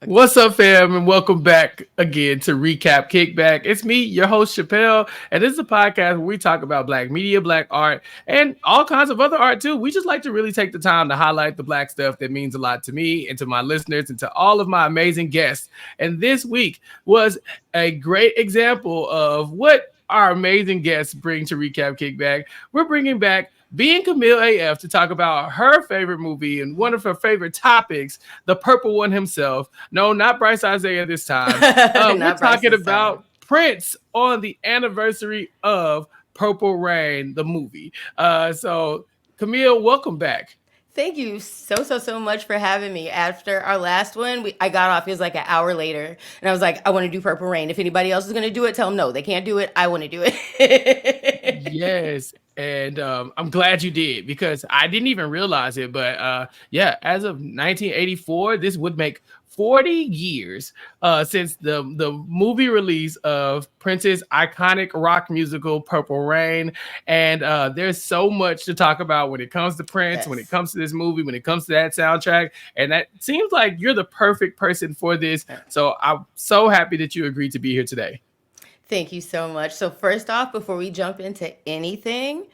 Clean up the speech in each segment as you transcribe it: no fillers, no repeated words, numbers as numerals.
What's up, fam, and welcome back again to Recap Kickback. It's me, your host, Chappell, and this is a podcast where we talk about Black media, Black art, and all kinds of other art, too. We just like to really take the time to highlight the Black stuff that means a lot to me and to my listeners and to all of my amazing guests. And this week was a great example of what our amazing guests bring to Recap Kickback. We're bringing back Being CamilleAF to talk about her favorite movie and one of her favorite topics, the purple one himself. No, not Bryce Isaiah this time. We're talking about Prince on the anniversary of Purple Rain, the movie. So, Camille, welcome back. Thank you so much for having me. After our last one, I got off. It was like an hour later, and I was like, I want to do Purple Rain. If anybody else is going to do it, tell them no, they can't do it. I want to do it. Yes. And I'm glad you did because I didn't even realize it. But yeah, as of 1984, this would make 40 years since the movie release of Prince's iconic rock musical Purple Rain. And there's so much to talk about when it comes to Prince, yes, when it comes to this movie, when it comes to that soundtrack. And that seems like you're the perfect person for this. So I'm so happy that you agreed to be here today. Thank you so much. So first off, before we jump into anything,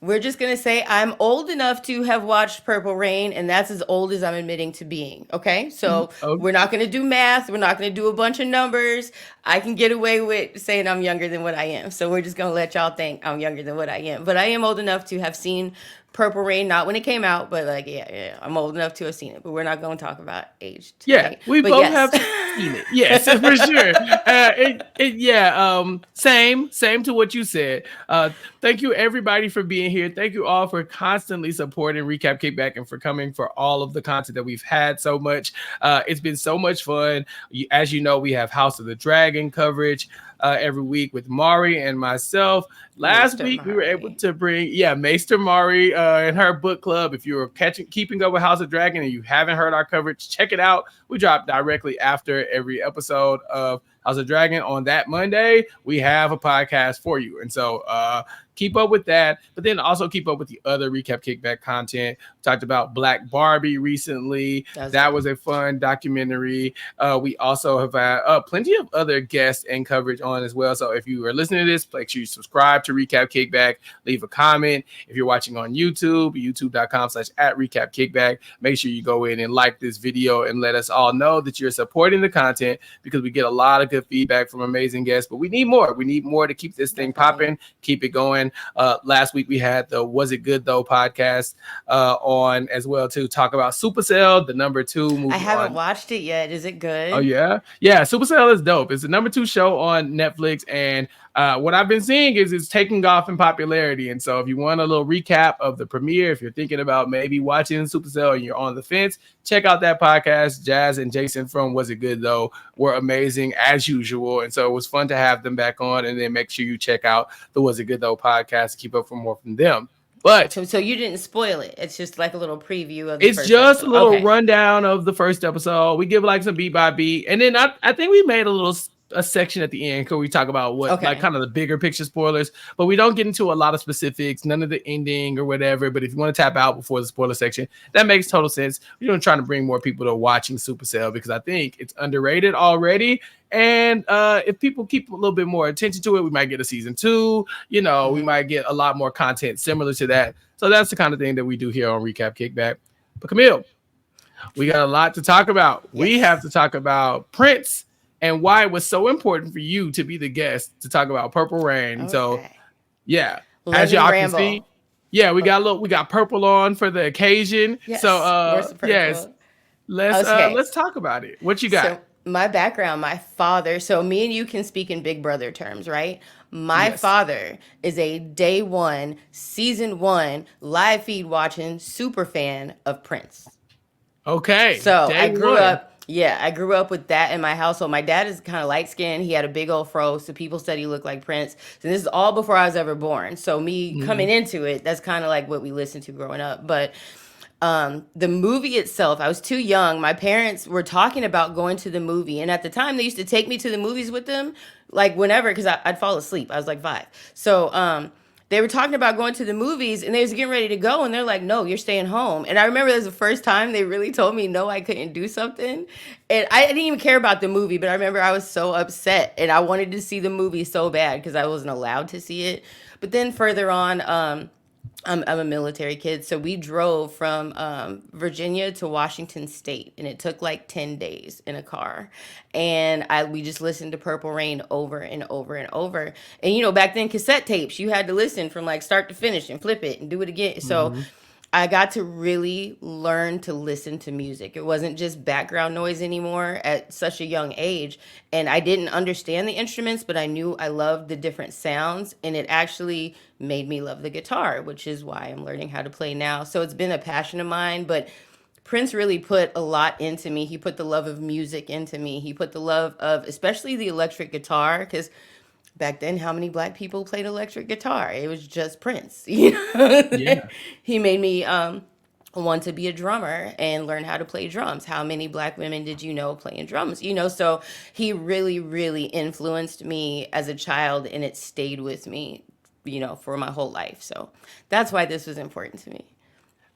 we're just going to say I'm old enough to have watched Purple Rain, and that's as old as I'm admitting to being. Okay? So we're not going to do math. We're not going to do a bunch of numbers. I can get away with saying I'm younger than what I am. So we're just going to let y'all think I'm younger than what I am. But I am old enough to have seen Purple Rain, not when it came out, but like, yeah, I'm old enough to have seen it. But we're not going to talk about age today. Yeah, we but both have seen it. Yes, for sure. Same to what you said. Thank you, everybody, for being here. Thank you all for constantly supporting Recap Kickback and for coming for all of the content that we've had so much. It's been so much fun. As you know, we have House of the Dragon coverage every week with Mari and myself. Last week, we were able to bring, Maester Mari and her book club. If you're keeping up with House of Dragon and you haven't heard our coverage, check it out. We drop directly after every episode of House of Dragon. On that Monday, we have a podcast for you. And so keep up with that, but then also keep up with the other Recap Kickback content. We talked about Black Barbie recently. That was a fun documentary. We also have had plenty of other guests and coverage on as well. So if you are listening to this, make sure you subscribe to Recap Kickback, leave a comment. If you're watching on YouTube, youtube.com/@RecapKickback, make sure you go in and like this video and let us all know that you're supporting the content because we get a lot of good feedback from amazing guests, but we need more. We need more to keep this thing popping, keep it going. Last week we had the Was It Good Though podcast on as well to talk about Supercell, the #2 movie. I haven't watched it yet. Is it good? Oh yeah, Supercell is dope. It's the #2 show on Netflix, and what I've been seeing is it's taking off in popularity. And so if you want a little recap of the premiere, if you're thinking about maybe watching Supercell and you're on the fence, check out that podcast. Jazz and Jason from Was It Good Though were amazing as usual. And so it was fun to have them back on. And then make sure you check out the Was It Good Though podcast to keep up for more from them. But so you didn't spoil it. It's just like a little preview of the first episode. A little rundown of the first episode. We give like some beat by beat. And then I think we made a section at the end where we talk about what like kind of the bigger picture spoilers, but we don't get into a lot of specifics, none of the ending or whatever. But if you want to tap out before the spoiler section, that makes total sense. We're trying to bring more people to watching Supercell because I think it's underrated already. And if people keep a little bit more attention to it, we might get a season 2. We might get a lot more content similar to that. So that's the kind of thing that we do here on Recap Kickback. But Camille, we got a lot to talk about. Yes. We have to talk about Prince and why it was so important for you to be the guest to talk about Purple Rain. Okay. So, as y'all can see, we got purple on for the occasion. Yes. So, let's talk about it. What you got? So, my background, my father. So, me and you can speak in Big Brother terms, right? My father is a day 1, season 1 live feed watching super fan of Prince. Okay. So I grew up. Yeah, I grew up with that in my household. My dad is kind of light-skinned. He had a big old fro, so people said he looked like Prince. So this is all before I was ever born. So me coming into it, that's kind of like what we listened to growing up. But the movie itself, I was too young. My parents were talking about going to the movie. And at the time, they used to take me to the movies with them, like whenever, because I'd fall asleep. I was like 5. So they were talking about going to the movies and they was getting ready to go and they're like, no, you're staying home. And I remember that was the first time they really told me no, I couldn't do something. And I didn't even care about the movie, but I remember I was so upset and I wanted to see the movie so bad because I wasn't allowed to see it. But then further on, I'm a military kid, so we drove from Virginia to Washington State, and it took like 10 days in a car. And we just listened to Purple Rain over and over and over. And back then cassette tapes, you had to listen from like start to finish and flip it and do it again. So Mhm. I got to really learn to listen to music. It wasn't just background noise anymore at such a young age. And I didn't understand the instruments, but I knew I loved the different sounds. And it actually made me love the guitar, which is why I'm learning how to play now. So it's been a passion of mine. But Prince really put a lot into me. He put the love of music into me. He put the love of, especially the electric guitar, because back then how many black people played electric guitar? It was just Prince. Yeah. He made me want to be a drummer and learn how to play drums. How many black women did you know playing drums? So he really, really influenced me as a child, and it stayed with me, for my whole life. So that's why this was important to me.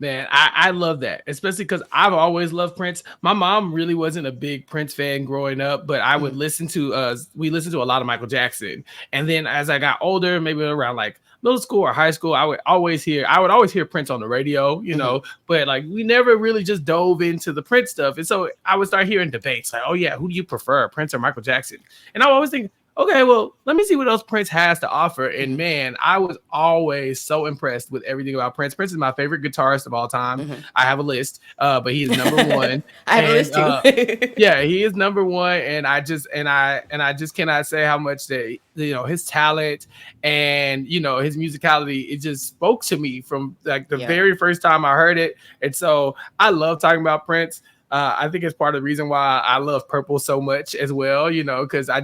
Man, I love that, especially because I've always loved Prince. My mom really wasn't a big Prince fan growing up, but I would Mhm. listen to we listened to a lot of Michael Jackson. And then as I got older, maybe around like middle school or high school, I would always hear Prince on the radio, Mhm. but like we never really just dove into the Prince stuff. And so I would start hearing debates like, oh yeah, who do you prefer, Prince or Michael Jackson? And I would always think, okay, well, let me see what else Prince has to offer. And Mhm. man, I was always so impressed with everything about Prince. Prince is my favorite guitarist of all time. Mhm. I have a list, but he is number one. I have a And list too. yeah, he is number one. And I just cannot say how much that his talent and his musicality, it just spoke to me from like the Yeah. very first time I heard it. And so I love talking about Prince. I think it's part of the reason why I love Purple so much as well, because I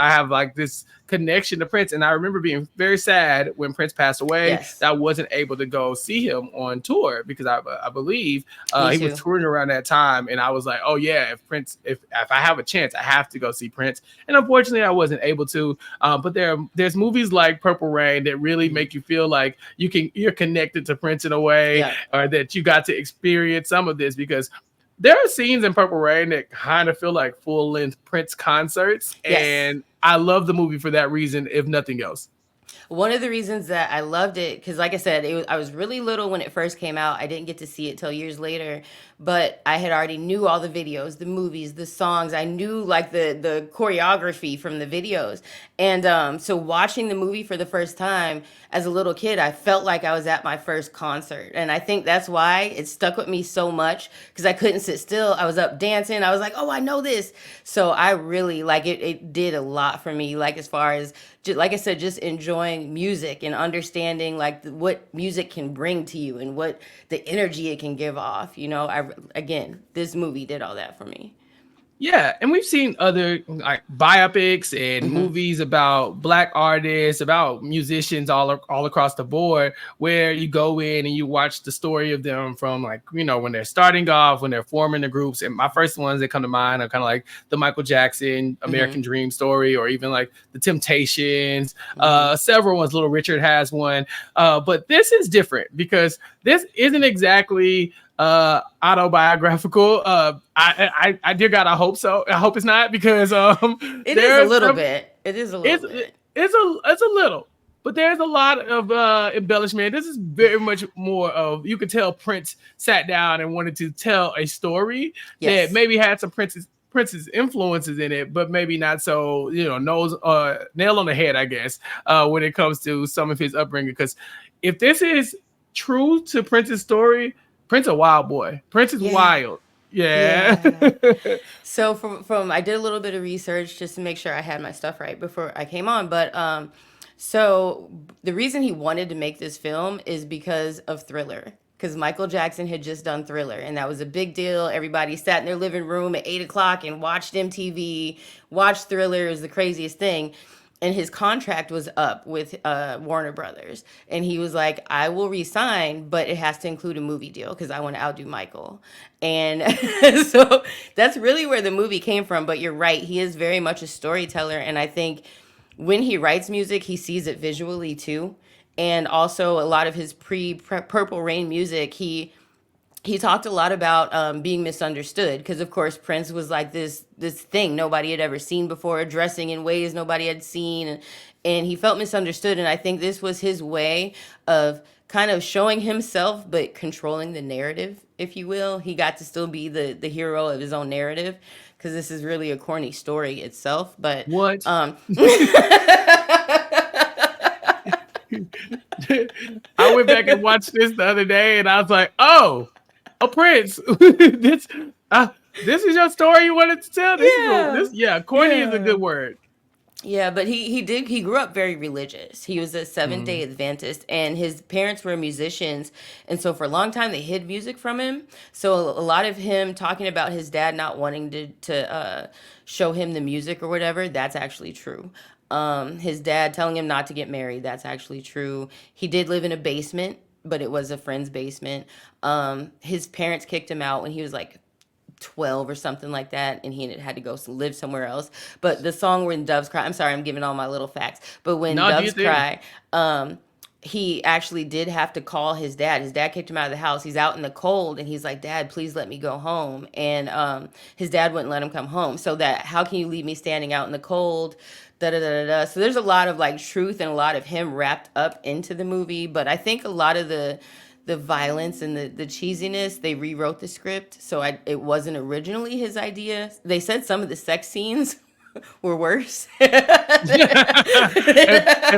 have like this connection to Prince. And I remember being very sad when Prince passed away Yes. that I wasn't able to go see him on tour because I believe Me he was too. touring around that time. And I was like, oh yeah, if I have a chance, I have to go see Prince. And unfortunately, I wasn't able to. But there's movies like Purple Rain that really Mhm. make you feel like you're connected to Prince in a way, Yeah. or that you got to experience some of this because there are scenes in Purple Rain that kind of feel like full length Prince concerts, Yes. and I love the movie for that reason, if nothing else. One of the reasons that I loved it, because like I said, I was really little when it first came out. I didn't get to see it till years later, but I had already knew all the videos, the movies, the songs. I knew like the choreography from the videos, and so watching the movie for the first time as a little kid, I felt like I was at my first concert, and I think that's why it stuck with me so much because I couldn't sit still. I was up dancing. I was like, oh, I know this. So I really like it. It did a lot for me, like as far as like I said, just enjoying music and understanding like what music can bring to you and what the energy it can give off. Again, this movie did all that for me. Yeah, and we've seen other like biopics and Hmm. movies about black artists, about musicians all across the board, where you go in and you watch the story of them from like when they're starting off, when they're forming the groups. And my first ones that come to mind are kind of like the Michael Jackson Hmm. American Dream story, or even like the Temptations. Hmm. Several ones. Little Richard has one, but this is different because this isn't exactly autobiographical. I dear God, I hope so. I hope it's not because It is a there's little some bit. It is a little it's bit. it's a little, but there's a lot of embellishment. This is very much more of, you could tell Prince sat down and wanted to tell a story that Yes. maybe had some Prince's influences in it, but maybe not so nose nail on the head, I guess, when it comes to some of his upbringing. Because if this is true to Prince's story, Prince a wild boy. Prince is Yeah. wild. Yeah. Yeah. So from I did a little bit of research just to make sure I had my stuff right before I came on, but so the reason he wanted to make this film is because of Thriller. Because Michael Jackson had just done Thriller, and that was a big deal. Everybody sat in their living room at 8 o'clock and watched MTV, watched Thriller. It was the craziest thing. And his contract was up with Warner Brothers, and he was like, "I will resign, but it has to include a movie deal because I want to outdo Michael." And so that's really where the movie came from. But you're right; he is very much a storyteller, and I think when he writes music, he sees it visually too. and also a lot of his pre-Purple Rain music, he talked a lot about being misunderstood, because of course Prince was like this thing nobody had ever seen before, dressing in ways nobody had seen, and he felt misunderstood. And I think this was his way of kind of showing himself but controlling the narrative, if you will. He got to still be the hero of his own narrative, because this is really a corny story itself. But What? I went back and watched this the other day, and I was like, "Oh, a Prince! This is your story you wanted to tell. Corny is a good word." Yeah, but he grew up very religious. He was a Seventh-day Adventist, and his parents were musicians, and so for a long time they hid music from him. So a lot of him talking about his dad not wanting to show him the music or whatever, that's actually true. His dad telling him not to get married, that's actually true. He did live in a basement, but it was a friend's basement. His parents kicked him out when he was like 12 or something like that, and he had to go live somewhere else. But the song When Doves Cry, I'm sorry, I'm giving all my little facts, but When Doves Cry, he actually did have to call his dad. His dad kicked him out of the house. He's out in the cold, and he's like, "Dad, please let me go home." And his dad wouldn't let him come home. So that, how can you leave me standing out in the cold? Da, da, da, da, da. So there's a lot of like truth and a lot of him wrapped up into the movie. But I think a lot of the violence and the cheesiness, they rewrote the script, so it wasn't originally his idea. They said some of the sex scenes were worse. If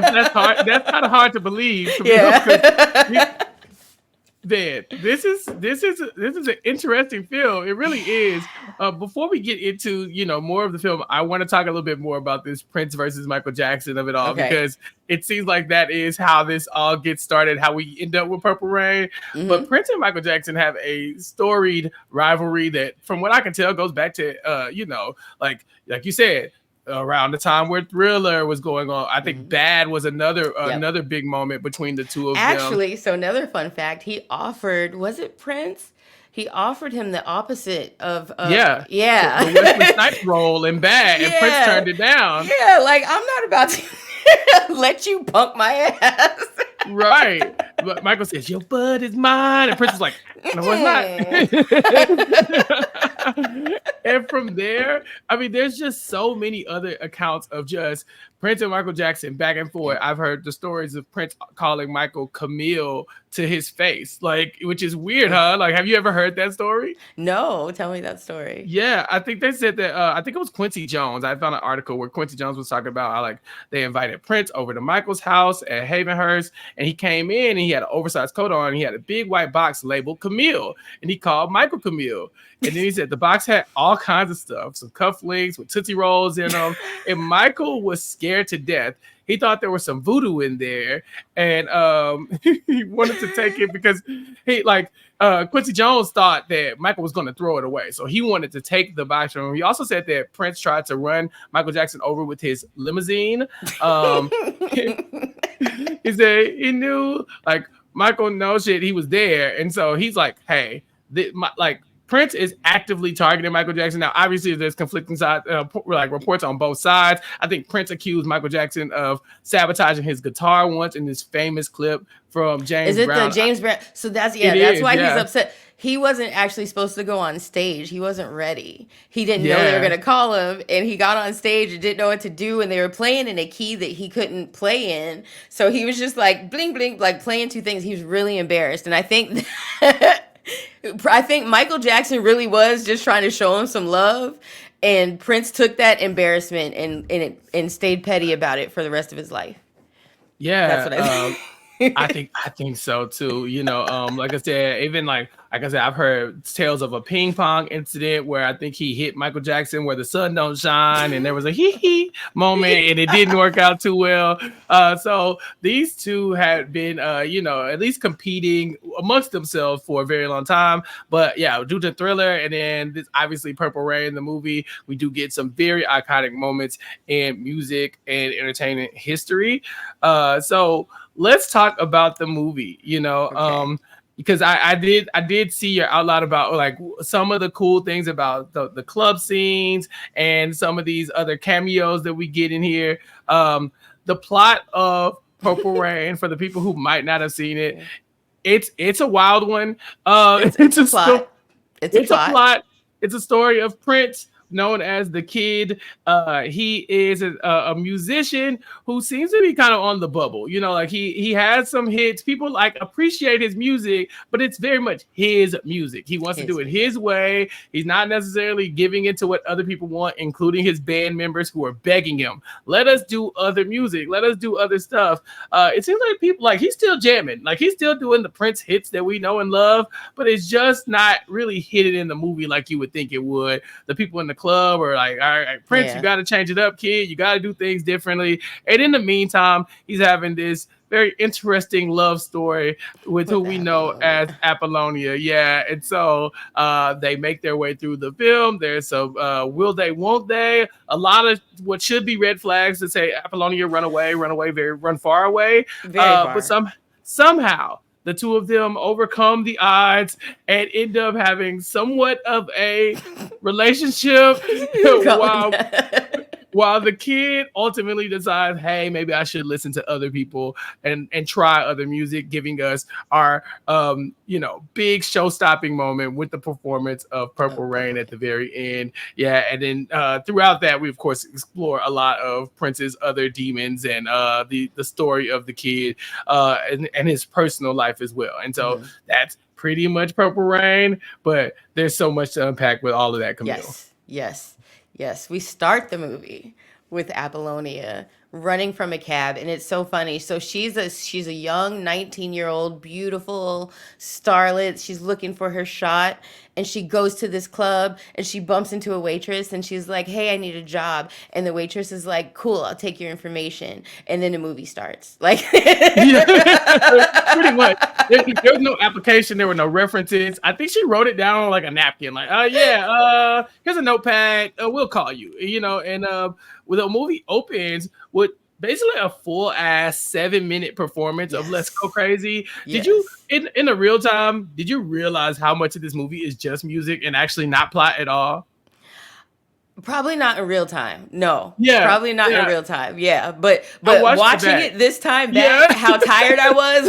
that's hard, that's kind of hard to believe. Yeah. This is an interesting film. It really is. Before we get into more of the film, I want to talk a little bit more about this Prince versus Michael Jackson of it all, because it seems like that is how this all gets started, how we end up with Purple Rain. Mm-hmm. But Prince and Michael Jackson have a storied rivalry that, from what I can tell, goes back to like you said, around the time where Thriller was going on. I think Bad was another big moment between the two of them. Actually, so another fun fact, he offered, was it Prince? He offered him the opposite of the Wesley Snipes role in Bad, and Prince turned it down. Yeah, like, I'm not about to let you punk my ass. Right. But Michael says, "Your butt is mine," and Prince was like, "No, it's not." And from there, I mean, there's just so many other accounts of just Prince and Michael Jackson back and forth. I've heard the stories of Prince calling Michael Camille to his face, like, which is weird, huh? Like, have you ever heard that story? No, tell me that story. Yeah, I think they said that. I think it was Quincy Jones. I found an article where Quincy Jones was talking about how, like, they invited Prince over to Michael's house at Havenhurst, and he came in and he had an oversized coat on. And he had a big white box labeled Camille, and he called Michael Camille. And then he said the box had all kinds of stuff, some cufflinks with Tootsie Rolls in them. And Michael was scared to death. He thought there was some voodoo in there, and he wanted to take it because Quincy Jones thought that Michael was going to throw it away. So he wanted to take the box from him. He also said that Prince tried to run Michael Jackson over with his limousine. He said he knew, like, Michael knows shit. He was there. And so he's like, hey, Prince is actively targeting Michael Jackson. Now, obviously, there's conflicting reports on both sides. I think Prince accused Michael Jackson of sabotaging his guitar once in this famous clip from James Brown. Is it the James Brown? So that's why he's upset. He wasn't actually supposed to go on stage. He wasn't ready. He didn't know they were going to call him, and he got on stage and didn't know what to do, and they were playing in a key that he couldn't play in. So he was just like bling bling, like playing two things. He was really embarrassed, and I think Michael Jackson really was just trying to show him some love, and Prince took that embarrassment and stayed petty about it for the rest of his life. Yeah, that's what I think. I think so too. Like I said, even like I said, I've heard tales of a ping pong incident where I think he hit Michael Jackson where the sun don't shine, and there was a hee moment, and it didn't work out too well. So these two had been, at least competing amongst themselves for a very long time. But yeah, due to Thriller and then this obviously Purple Rain, the movie, we do get some very iconic moments in music and entertainment history. So let's talk about the movie. Okay. Because I did see your outline about like some of the cool things about the club scenes and some of these other cameos that we get in here. The plot of Purple Rain, for the people who might not have seen it, Yeah. it's a wild one. It's a plot. It's a It's a plot. plot. It's a story of Prince, known as the Kid. He is a musician who seems to be kind of on the bubble. You know, like he has some hits. People like appreciate his music, but it's very much his music. He wants to do it his way. He's not necessarily giving it to what other people want, including his band members who are begging him, "Let us do other music. Let us do other stuff." It seems like people like he's still jamming, like he's still doing the Prince hits that we know and love, but it's just not really hidden in the movie like you would think it would. The people in the club are like, "All right, Prince, you got to change it up, kid. You got to do things differently." And in the meantime, he's having this very interesting love story with who we know as Appolonia. Yeah. And so they make their way through the film. There's some will they, won't they? A lot of what should be red flags that say Appolonia, run away, run far away. Very far. But somehow the two of them overcome the odds and end up having somewhat of a relationship while the Kid ultimately decides, hey, maybe I should listen to other people and try other music, giving us our big show-stopping moment with the performance of Purple Rain at the very end. Yeah, and then throughout that, we of course explore a lot of Prince's other demons and the story of the Kid and his personal life as well. And so that's pretty much Purple Rain, but there's so much to unpack with all of that, Camille. Yes. We start the movie with Appolonia running from a cab, and it's so funny. So she's a young 19-year-old beautiful starlet. She's looking for her shot, and she goes to this club and she bumps into a waitress and she's like, "Hey, I need a job." And the waitress is like, "Cool, I'll take your information." And then the movie starts. Like pretty much. There was no application, there were no references. I think she wrote it down on like a napkin, like, here's a notepad, we'll call you. And when the movie opens with basically a full ass 7-minute performance of Let's Go Crazy. Did you in the real time, did you realize how much of this movie is just music and actually not plot at all? Probably not in real time. No. Yeah. Probably not in real time. Yeah. But watching it this time back, how tired I was.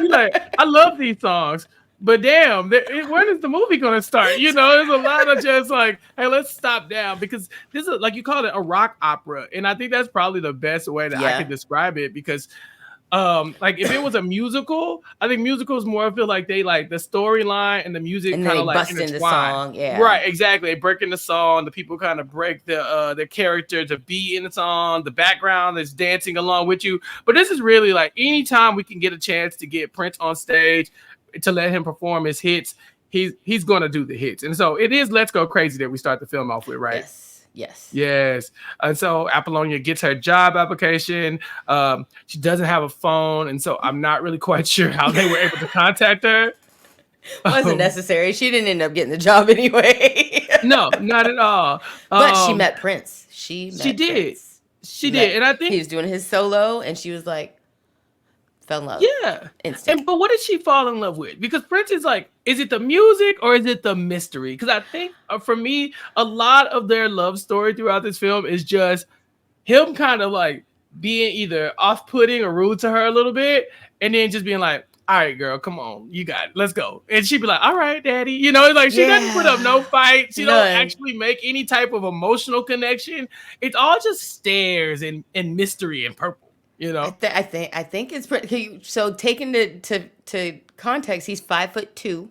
You're like, I love these songs, but damn, when is the movie going to start? There's a lot of just like, hey, let's stop down, because this is, like you called it, a rock opera. And I think that's probably the best way that I could describe it, because like if it was a musical, I think musicals more feel like they like the storyline and the music kind of like bust in the song. Yeah. Right, exactly. They break in the song, the people kind of break their character to be in the song, the background is dancing along with you. But this is really like anytime we can get a chance to get Prince on stage to let him perform his hits, he's gonna do the hits. And so it is Let's Go Crazy that we start the film off with, right? Yes. And so Appolonia gets her job application. She doesn't have a phone, and so I'm not really quite sure how they were able to contact her. Wasn't necessary. She didn't end up getting the job anyway. No, not at all. But she met Prince. She did. And I think he was doing his solo, and she was like, fell in love. Yeah. But what did she fall in love with? Because Prince is like, is it the music or is it the mystery? Because I think for me, a lot of their love story throughout this film is just him kind of like being either off-putting or rude to her a little bit, and then just being like, "All right, girl, come on, you got it, let's go." And she'd be like, "All right, daddy." Like she doesn't put up no fight. She don't actually make any type of emotional connection. It's all just stares and mystery and purple. I think it's pretty. So taken to context, he's 5'2",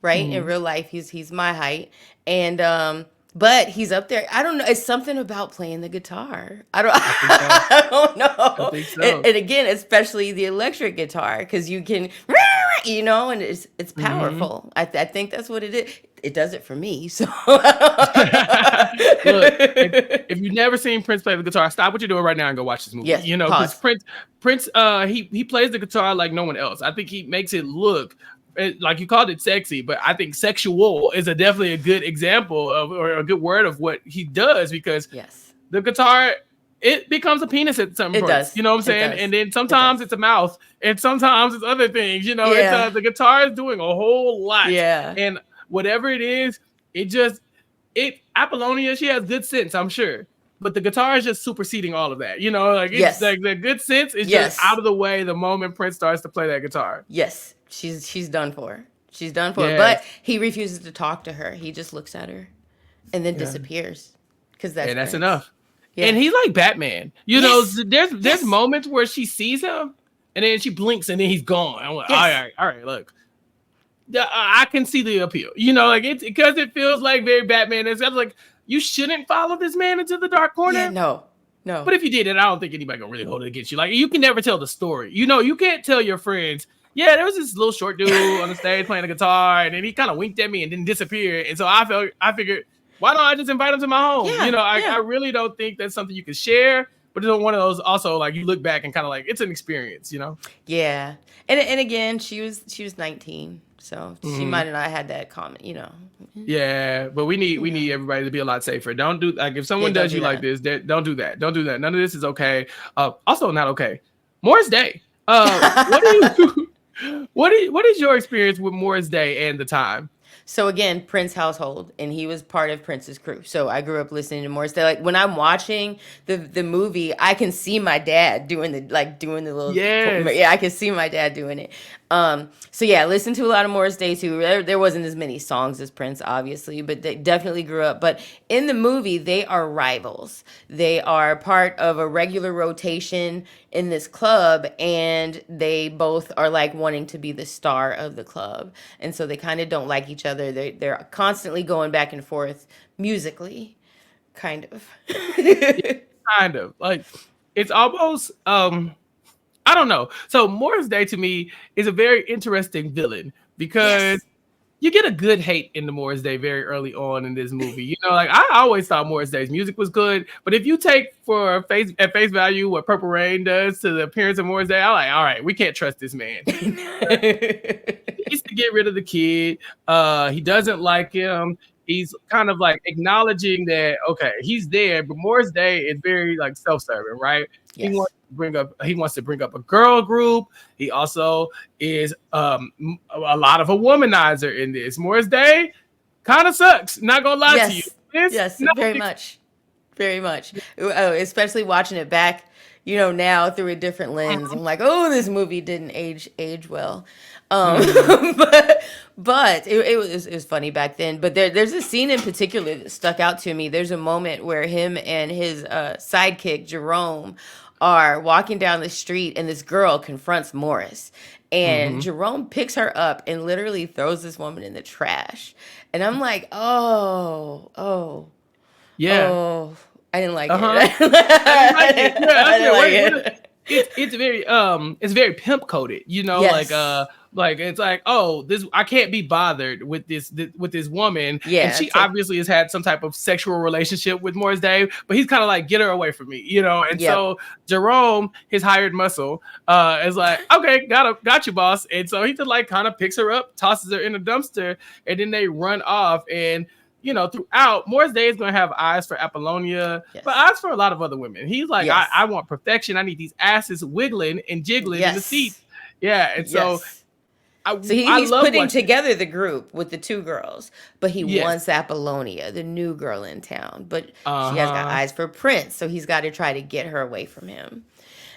right? In real life, he's my height, and but he's up there. I don't know. It's something about playing the guitar. I don't know. I think so. And again, especially the electric guitar, because you can, and it's powerful. I think that's what it is. It does it for me. So look, if you've never seen Prince play the guitar, stop what you're doing right now and go watch this movie. Yes, because Prince, he plays the guitar like no one else. I think he makes it look like you called it sexy, but I think sexual is definitely a good example of, or a good word of what he does, because the guitar, it becomes a penis at some point. Does. You know what I'm saying? And then sometimes it's a mouth, and sometimes it's other things. It's, the guitar is doing a whole lot. Yeah. And whatever it is, Appolonia, she has good sense, I'm sure. but the guitar is just superseding all of that. You know, like it's like the good sense is just out of the way the moment Prince starts to play that guitar. Yes, she's done for. She's done for. But he refuses to talk to her. He just looks at her and then disappears. Because that's enough. Yeah. And he's like Batman. You know, there's moments where she sees him and then she blinks and then he's gone. I'm like, all right, look. I can see the appeal. You know, like it's because it feels like very Batman. It's like you shouldn't follow this man into the dark corner. Yeah, no. But if you did it, I don't think anybody gonna really hold it against you. Like you can never tell the story. You know, you can't tell your friends. Yeah, there was this little short dude on the stage playing the guitar, and then he kind of winked at me and then disappeared. And so I figured, why don't I just invite him to my home? You know, I really don't think that's something you can share. But it's one of those also like you look back and kind of like it's an experience, you know? Yeah, and again, she was 19. So she might have not had that comment, you know. Yeah, but we need everybody to be a lot safer. Don't do like if someone does you like this, don't do that. Don't do that. None of this is okay. Also not okay. Morris Day. What is your experience with Morris Day and the time? So again, Prince household, and he was part of Prince's crew. So I grew up listening to Morris Day. Like when I'm watching the movie, I can see my dad doing the little. Yeah, I can see my dad doing it. So yeah, listen to a lot of Morris Day too. There wasn't as many songs as Prince, obviously, but they definitely grew up. But in the movie, they are rivals. They are part of a regular rotation in this club, and they both are like wanting to be the star of the club, and so they kind of don't like each other. They're constantly going back and forth musically, kind of. Kind of like it's almost I don't know. So Morris Day to me is a very interesting villain because you get a good hate in the Morris Day very early on in this movie. You know, like I always thought Morris Day's music was good, but if you take at face value what Purple Rain does to the appearance of Morris Day, I'm like, all right, we can't trust this man. He needs to get rid of the kid. He doesn't like him. He's kind of like acknowledging that, okay, he's there, but Morris Day is very like self-serving, right? Yes. He wants to bring up a girl group. He also is a lot of a womanizer in this. Morris Day kind of sucks. Not gonna lie to you. Yes, very much. Especially watching it back, you know, now through a different lens. I'm like, oh, this movie didn't age well. But it was funny back then. But there's a scene in particular that stuck out to me. There's a moment where him and his sidekick Jerome are walking down the street, and this girl confronts Morris, and Jerome picks her up and literally throws this woman in the trash. And I'm like, I didn't like it. It's very pimp coded, you know, like it's like, oh, this I can't be bothered with this woman. Yeah, and she obviously has had some type of sexual relationship with Morris Day, but he's kind of like, get her away from me, you know. And so Jerome, his hired muscle, is like, okay, got you, boss. And so he just like kind of picks her up, tosses her in a dumpster, and then they run off. And you know, throughout, Morris Day is going to have eyes for Appolonia, but eyes for a lot of other women. He's like, I want perfection. I need these asses wiggling and jiggling in the seat. Yeah, and so. He's putting together the group with the two girls, but he wants Appolonia, the new girl in town. But she has got eyes for Prince, so he's got to try to get her away from him.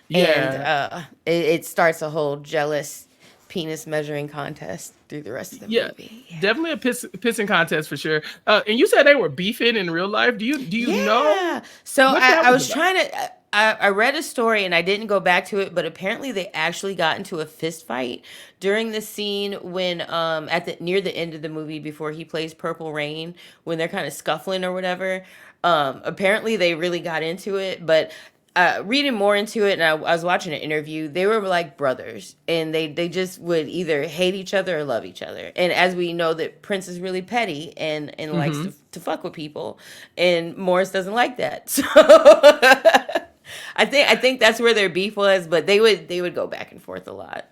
Yeah. And it starts a whole jealous penis measuring contest through the rest of the movie. Yeah. Definitely a pissing contest for sure. And you said they were beefing in real life. Do you know? So I was trying to. I read a story and I didn't go back to it, but apparently they actually got into a fist fight during the scene when near the end of the movie before he plays Purple Rain, when they're kind of scuffling or whatever. Apparently they really got into it, but reading more into it, and I was watching an interview, they were like brothers, and they just would either hate each other or love each other. And as we know, that Prince is really petty and likes to fuck with people, and Morris doesn't like that. So I think that's where their beef was, but they would go back and forth a lot.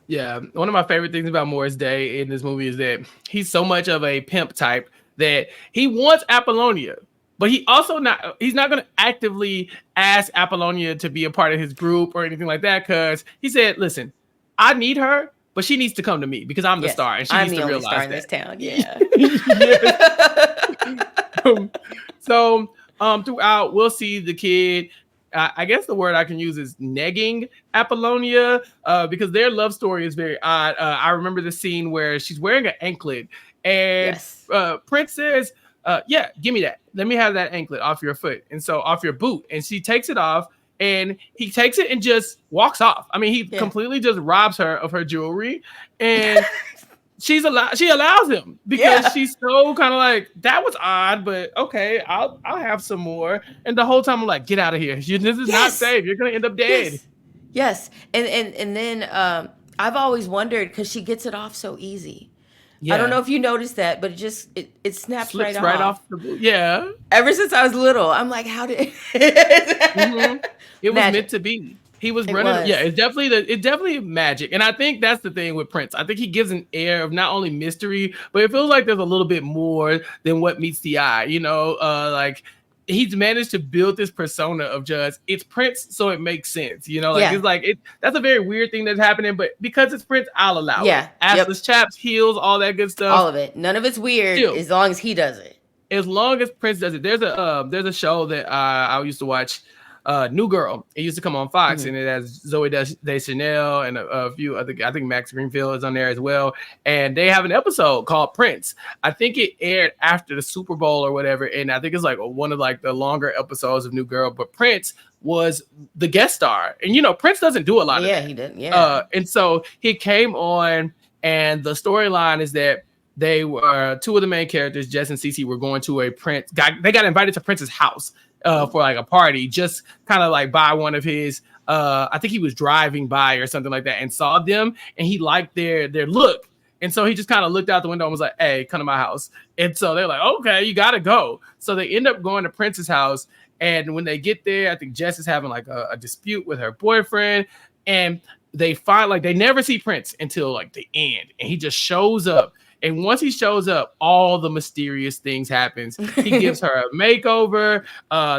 Yeah, one of my favorite things about Morris Day in this movie is that he's so much of a pimp type that he wants Appolonia, but he's not going to actively ask Appolonia to be a part of his group or anything like that, because he said, listen, I need her, but she needs to come to me because I'm the star, and she needs to realize that. I'm the only star in this town. Yeah. So Throughout, we'll see the kid. I guess the word I can use is negging Appolonia, because their love story is very odd. I remember the scene where she's wearing an anklet, and Yes. Prince says, "Yeah, give me that. Let me have that anklet off your foot, and so off your boot." And she takes it off, and he takes it and just walks off. I mean, he completely just robs her of her jewelry, and she allows him because she's so kind of like, that was odd, but okay, I'll have some more. And the whole time I'm like, get out of here. This is not safe. You're gonna end up dead. Yes. And then I've always wondered, because she gets it off so easy. I don't know if you noticed that, but it snaps Slips right off. the boot. Yeah. Ever since I was little, I'm like, how did It was meant to be. He was running. Yeah, it's definitely magic. And I think that's the thing with Prince. I think he gives an air of not only mystery, but it feels like there's a little bit more than what meets the eye. You know, like he's managed to build this persona of just, it's Prince, so it makes sense. You know, like it's like that's a very weird thing that's happening, but because it's Prince, I'll allow it. Assless chaps, heels, all that good stuff. All of it. None of it's weird as long as he does it. As long as Prince does it. There's a show that I used to watch, New Girl. It used to come on Fox, and it has Zoe Deschanel and a few other. I think Max Greenfield is on there as well. And they have an episode called Prince. I think it aired after the Super Bowl or whatever, and I think it's like one of like the longer episodes of New Girl. But Prince was the guest star, and you know Prince doesn't do a lot of that. He didn't. Yeah. And so he came on, and the storyline is that they were two of the main characters, Jess and Cece, were going to a Prince. They got invited to Prince's house for like a party, just kind of like by one of his. I think he was driving by or something like that, and saw them, and he liked their look, and so he just kind of looked out the window and was like, "Hey, come to my house." And so they're like, "Okay, you gotta go." So they end up going to Prince's house, and when they get there, I think Jess is having like a dispute with her boyfriend, and they find like they never see Prince until like the end, and he just shows up. And once he shows up, all the mysterious things happens. He gives her a makeover.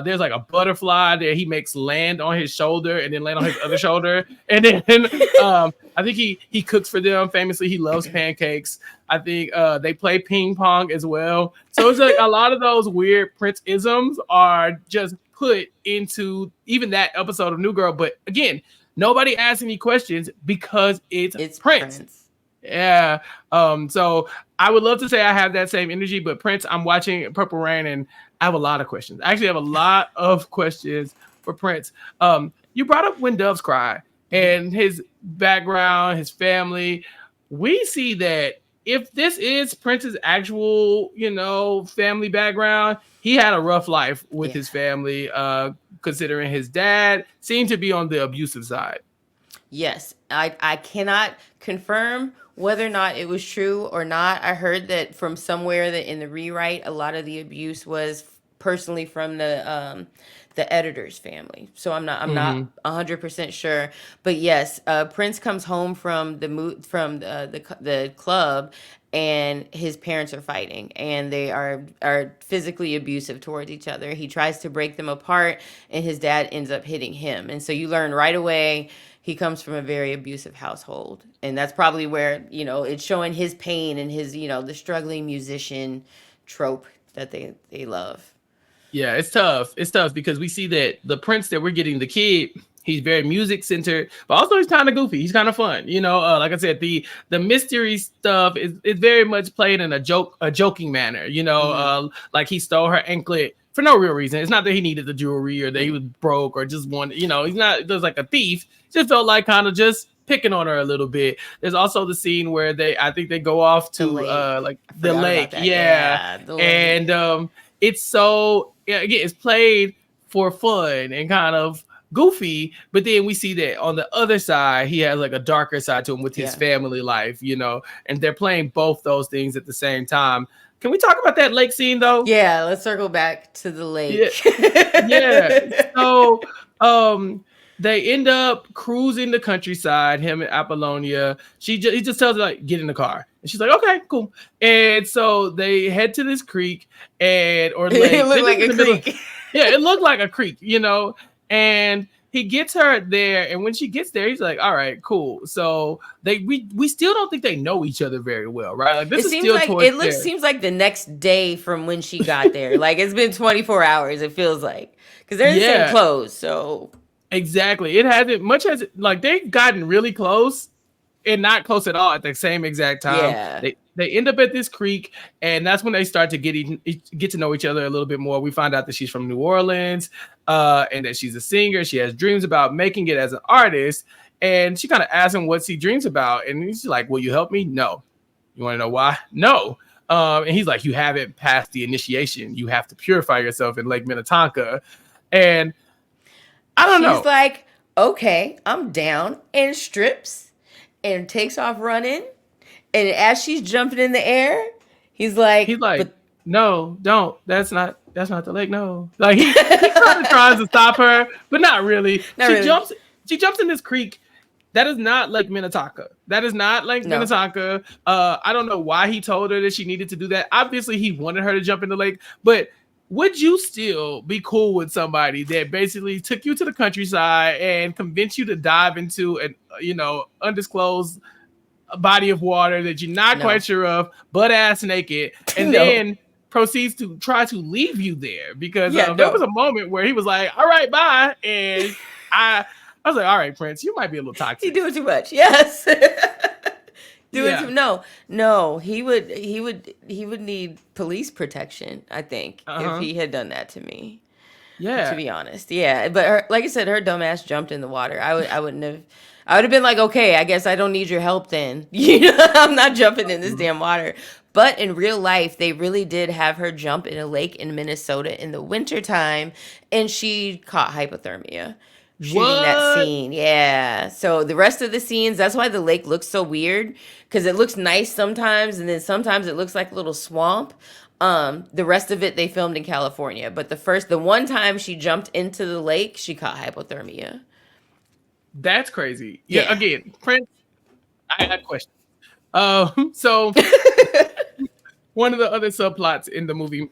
There's like a butterfly that he makes land on his shoulder and then land on his other shoulder. And then I think he cooks for them. Famously, he loves pancakes. I think they play ping pong as well. So it's like a lot of those weird Prince-isms are just put into even that episode of New Girl. But again, nobody asks any questions because it's Prince. Yeah. So I would love to say I have that same energy, but Prince, I'm watching Purple Rain and I have a lot of questions. I actually have a lot of questions for Prince. You brought up When Doves Cry and his background, his family. We see that if this is Prince's actual, family background, he had a rough life with his family, considering his dad seemed to be on the abusive side. Yes. I cannot confirm whether or not it was true or not. I heard that from somewhere that in the rewrite, a lot of the abuse was personally from the editor's family. So I'm not 100% sure. But yes, Prince comes home from the club, and his parents are fighting, and they are physically abusive towards each other. He tries to break them apart, and his dad ends up hitting him. And so you learn right away he comes from a very abusive household. And that's probably where, it's showing his pain and his, the struggling musician trope that they love. Yeah, it's tough. It's tough because we see that the Prince that we're getting, the kid, he's very music centered, but also he's kind of goofy. He's kind of fun. Like I said, the mystery stuff is very much played in a joking manner, like he stole her anklet for no real reason. It's not that he needed the jewelry or that he was broke or just wanted, he's not just like a thief. Just felt like kind of just picking on her a little bit. There's also the scene where I think they go off to the lake. Yeah. And it's so, again, it's played for fun and kind of goofy, but then we see that on the other side, he has like a darker side to him with his family life, and they're playing both those things at the same time. Can we talk about that lake scene though? Yeah, let's circle back to the lake. Yeah. So they end up cruising the countryside, him and Appolonia. He just tells her, like, get in the car. And she's like, okay, cool. And so they head to this creek or lake. It looked like a creek. Yeah, it looked like a creek, and he gets her there, and when she gets there, he's like, all right, cool. So we still don't think they know each other very well, right? Like, this is still seems like the next day from when she got there. Like, it's been 24 hours, it feels like, because they're in the same clothes. So exactly, it hasn't much as like they've gotten really close and not close at all at the same exact time. Yeah. They end up at this creek, and that's when they start to get to know each other a little bit more. We find out that she's from New Orleans, and that she's a singer. She has dreams about making it as an artist, and she kind of asks him what's he dreams about, and he's like, "Will you help me?" No. You want to know why? No. And he's like, "You haven't passed the initiation. You have to purify yourself in Lake Minnetonka," and I don't know. She's like, "Okay, I'm down," and strips and takes off running. And as she's jumping in the air, he's like, no, don't. That's not the lake. No. Like he tries to stop her, but not really. She jumps in this creek. That is not Lake Minnetonka. That is not Lake Minnetonka. I don't know why he told her that she needed to do that. Obviously, he wanted her to jump in the lake, but would you still be cool with somebody that basically took you to the countryside and convinced you to dive into an undisclosed body of water that you're not quite sure of, butt ass naked, and then proceeds to try to leave you there? Because there was a moment where he was like, all right, bye. And I was like, all right, Prince, you might be a little toxic. He's doing too much. Yes. No, he would need police protection, I think, if he had done that to me. Yeah. To be honest. Yeah. But like I said, her dumbass jumped in the water. I would have been like, okay, I guess I don't need your help then. I'm not jumping in this damn water. But in real life, they really did have her jump in a lake in Minnesota in the wintertime, and she caught hypothermia shooting that scene. Yeah. So the rest of the scenes, that's why the lake looks so weird, because it looks nice sometimes, and then sometimes it looks like a little swamp. The rest of it they filmed in California, but the one time she jumped into the lake, she caught hypothermia. That's crazy. Yeah. Again, Prince, I had questions. So one of the other subplots in the movie,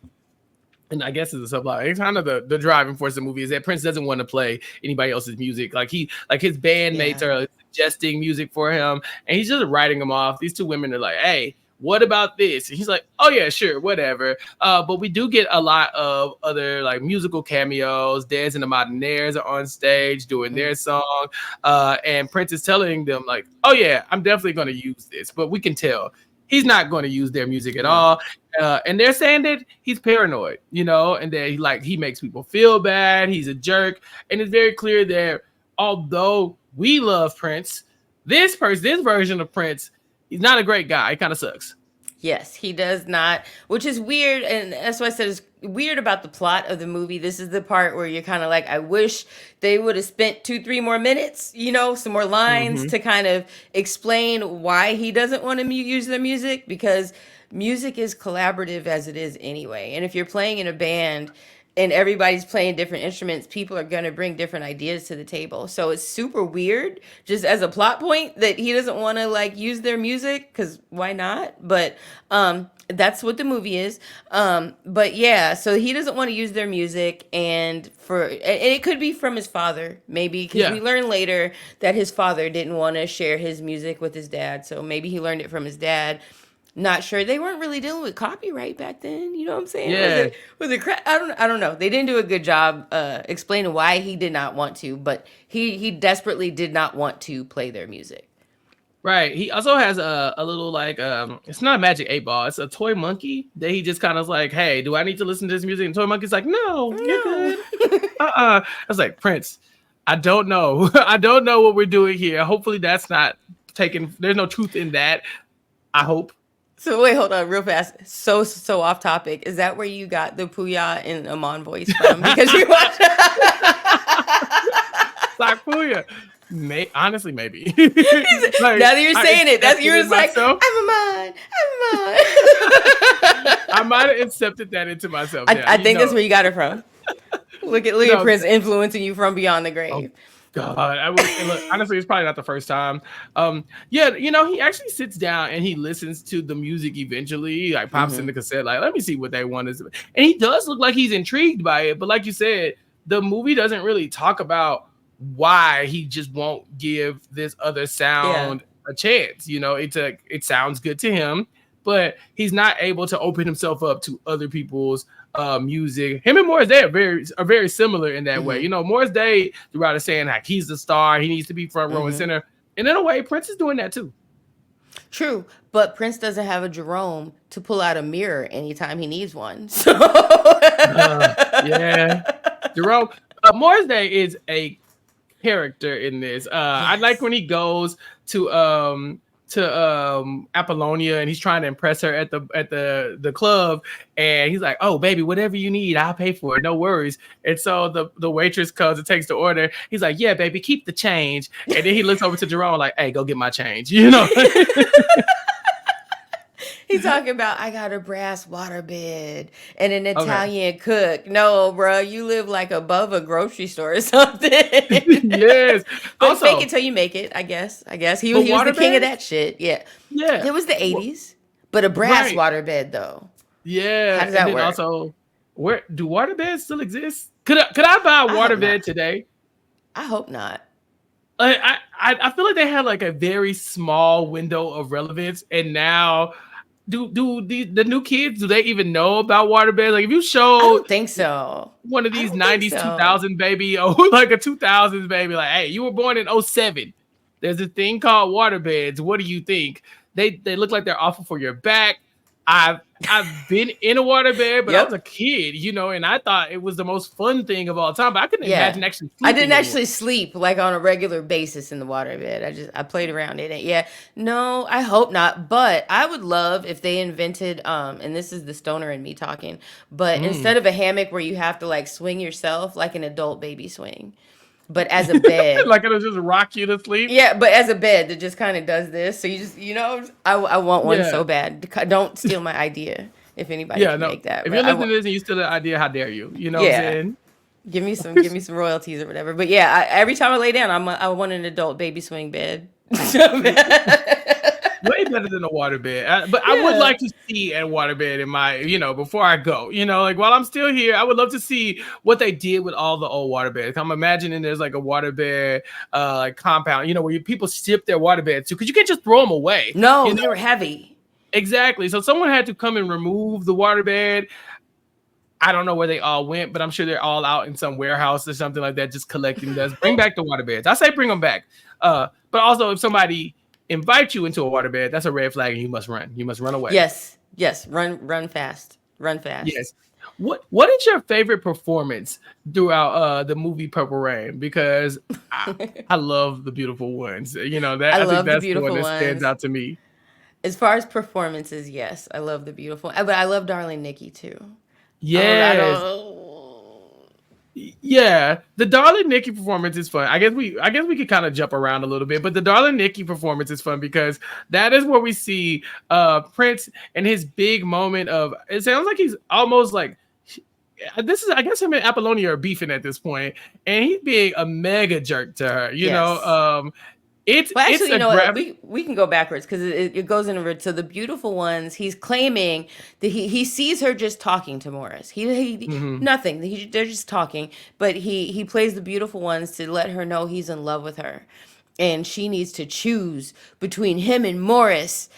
and I guess it's a subplot, it's kind of the driving force of the movie, is that Prince doesn't want to play anybody else's music. Like his bandmates are suggesting music for him, and he's just writing them off. These two women are like, hey, what about this? And he's like, oh yeah, sure, whatever. But we do get a lot of other like musical cameos. Dez and the Modernaires are on stage doing their song. And Prince is telling them like, oh yeah, I'm definitely going to use this. But we can tell he's not going to use their music at all. And they're saying that he's paranoid, and that he makes people feel bad. He's a jerk. And it's very clear that although we love Prince, this version of Prince, he's not a great guy. He kind of sucks. Yes, he does not, which is weird. And that's why I said it's weird about the plot of the movie. This is the part where you're kind of like, I wish they would have spent 2-3 more minutes, some more lines to kind of explain why he doesn't want to use their music, because music is collaborative as it is anyway. And if you're playing in a band and everybody's playing different instruments, people are going to bring different ideas to the table. So it's super weird just as a plot point that he doesn't want to use their music, because why not? But that's what the movie is. But yeah, so he doesn't want to use their music, and it could be from his father, maybe, because we learn later that his father didn't want to share his music with his dad. So maybe he learned it from his dad. Not sure. They weren't really dealing with copyright back then. You know what I'm saying? Yeah. Was it I don't know. They didn't do a good job explaining why he did not want to, but he desperately did not want to play their music. Right. He also has a little it's not a magic 8-ball. It's a toy monkey that he just kind of like, hey, do I need to listen to this music? And toy monkey's like, no, you're good. I was like, Prince, I don't know. I don't know what we're doing here. Hopefully that's not there's no truth in that. I hope. So wait, hold on real fast. So off topic. Is that where you got the Puya and Amon voice from? Because you watched like Puya. Honestly, maybe. Now that you're saying it, you're just like, I'm Amon. I might have accepted that into myself. I think that's where you got it from. Look at Prince influencing you from beyond the grave. God, honestly, it's probably not the first time. He actually sits down and he listens to the music eventually. He pops in the cassette, let me see what they want. And he does look like he's intrigued by it. But like you said, the movie doesn't really talk about why he just won't give this other Yeah. sound a chance. It sounds good to him, but he's not able to open himself up to other people's music. Him and Morris Day are very similar in that way. Mm-hmm. Morris Day throughout is saying like he's the star, he needs to be front row and Mm-hmm. center, and in a way, Prince is doing that too. True, but Prince doesn't have a Jerome to pull out a mirror anytime he needs one. So Yeah, Jerome Morris Day is a character in this. I like yes. when he goes to Appolonia and he's trying to impress her at the club, and he's like, "Oh baby, whatever you need, I'll pay for it, no worries." And so the waitress comes and takes the order. He's like, "Yeah, baby, keep the change." And then he looks over to Jerome like, "Hey, go get my change." He's talking about I got a brass waterbed and an Okay. Italian cook. No, bro, you live like above a grocery store or something. Yes. But fake it Also, till you make it. I guess. I guess but he was the king of waterbeds, that shit. Yeah, yeah, it was the '80s, but a brass right. waterbed though. How Yeah, does and that then work? also, where do waterbeds still exist? Could I buy a I hope waterbed not. today? I hope not. I feel like they had like a very small window of relevance, and now do the new kids, do they even know about waterbeds? Like if you I showed don't think so. one of I these don't think 90s so. 2000 baby or like a 2000s baby, like, hey, you were born in '07. There's a thing called waterbeds. What do you think? They look like they're awful for your back. I've been in a waterbed, but I was a Yep. kid, and I thought it was the most fun thing of all time. But I couldn't Yeah. imagine actually I didn't sleeping in one. actually sleep like on a regular basis in the waterbed. I played around in it. Yeah. No, I hope not. But I would love if they invented and this is the stoner in me talking, but Mm. instead of a hammock where you have to like swing yourself like an adult baby swing, but as a bed. Like it'll just rock you to sleep. Yeah, but as a bed that just kind of does this. So you just, I want one Yeah. so bad. Don't steal my idea if anybody Yeah, can no. make that. If you're But I listening want, to this and you still have an idea, how dare you? You know what I'm yeah. saying? Give me some royalties or whatever. But yeah, every time I lay down, I want an adult baby swing bed. Way better than a waterbed. But I would Yeah. like to see a waterbed in my, before I go. Like while I'm still here, I would love to see what they did with all the old waterbeds. I'm imagining there's like a waterbed like compound, where people ship their waterbeds to, because you can't just throw them away. No, they were heavy. Exactly. So someone had to come and remove the waterbed. I don't know where they all went, but I'm sure they're all out in some warehouse or something like that, just collecting dust. Bring back the waterbeds. I say bring them back. But also, if somebody invites you into a waterbed, that's a red flag, and you must run. You must run away. Yes. Yes. Run fast. Run fast. Yes. What is your favorite performance throughout the movie Purple Rain? Because I love the beautiful ones. I I think love the that's the one beautiful that stands ones. out to me. As far as performances, yes, I love the beautiful. But I love Darling Nikki too. I Yes. don't. Yeah, the Darling Nikki performance is fun. I guess we could kind of jump around a little bit, but the Darling Nikki performance is fun because that is where we see Prince and his big moment of, it sounds like he's almost like, this is, I guess him and Appolonia are beefing at this point, and he's being a mega jerk to her. Yes. Well, It's actually, you a know what? graph. We can go backwards because it goes into to the beautiful ones. He's claiming that he sees her just talking to Morris. He Mhm. nothing. They're just talking, but he plays the beautiful ones to let her know he's in love with her, and she needs to choose between him and Morris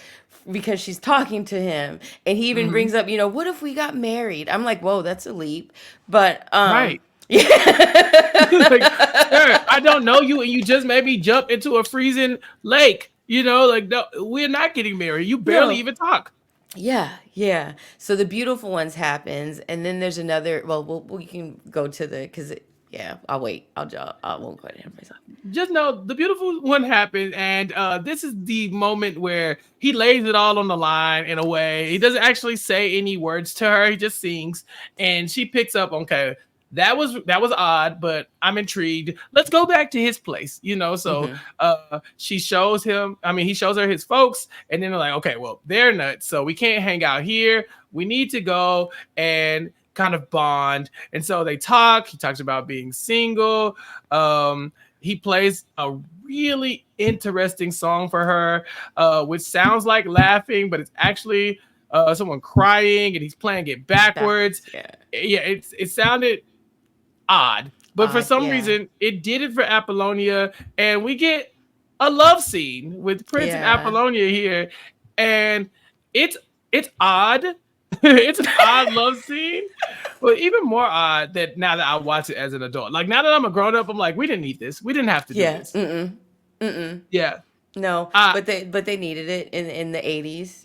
because she's talking to him. And he even Mhm. brings up, what if we got married? I'm like, whoa, that's a leap, but Right. Like, yeah. sir, I don't know you, and you just made me jump into a freezing lake. Like, no, we're not getting married. You barely No. even talk. Yeah, yeah. So the beautiful ones happens, and then there's another. Well, we can go to the because yeah. I'll wait. I won't go ahead of myself. Just know the beautiful one happened, and this is the moment where he lays it all on the line in a way. He doesn't actually say any words to her. He just sings, and she picks up. Okay, that was odd, but I'm intrigued. Let's go back to his place. So Hmm. she shows him. I mean, he shows her his folks, and then they're like, okay, well, they're nuts, so we can't hang out here. We need to go and kind of bond. And so they talk. He talks about being single. He plays a really interesting song for her, which sounds like laughing, but it's actually someone crying, and he's playing it backwards. Backwards. Yeah. Yeah, it sounded odd, But for Odd, some yeah. reason, it did it for Appolonia, and we get a love scene with Prince and Yeah. Appolonia here, and it's it's odd. It's an odd love scene, but even more odd that now that I watch it as an adult, like now that I'm a grown up, I'm like, we didn't need this. We didn't have to do Yeah. this. Mm-mm. Mm-mm. Yeah. No, Uh, but they needed it in the 80s,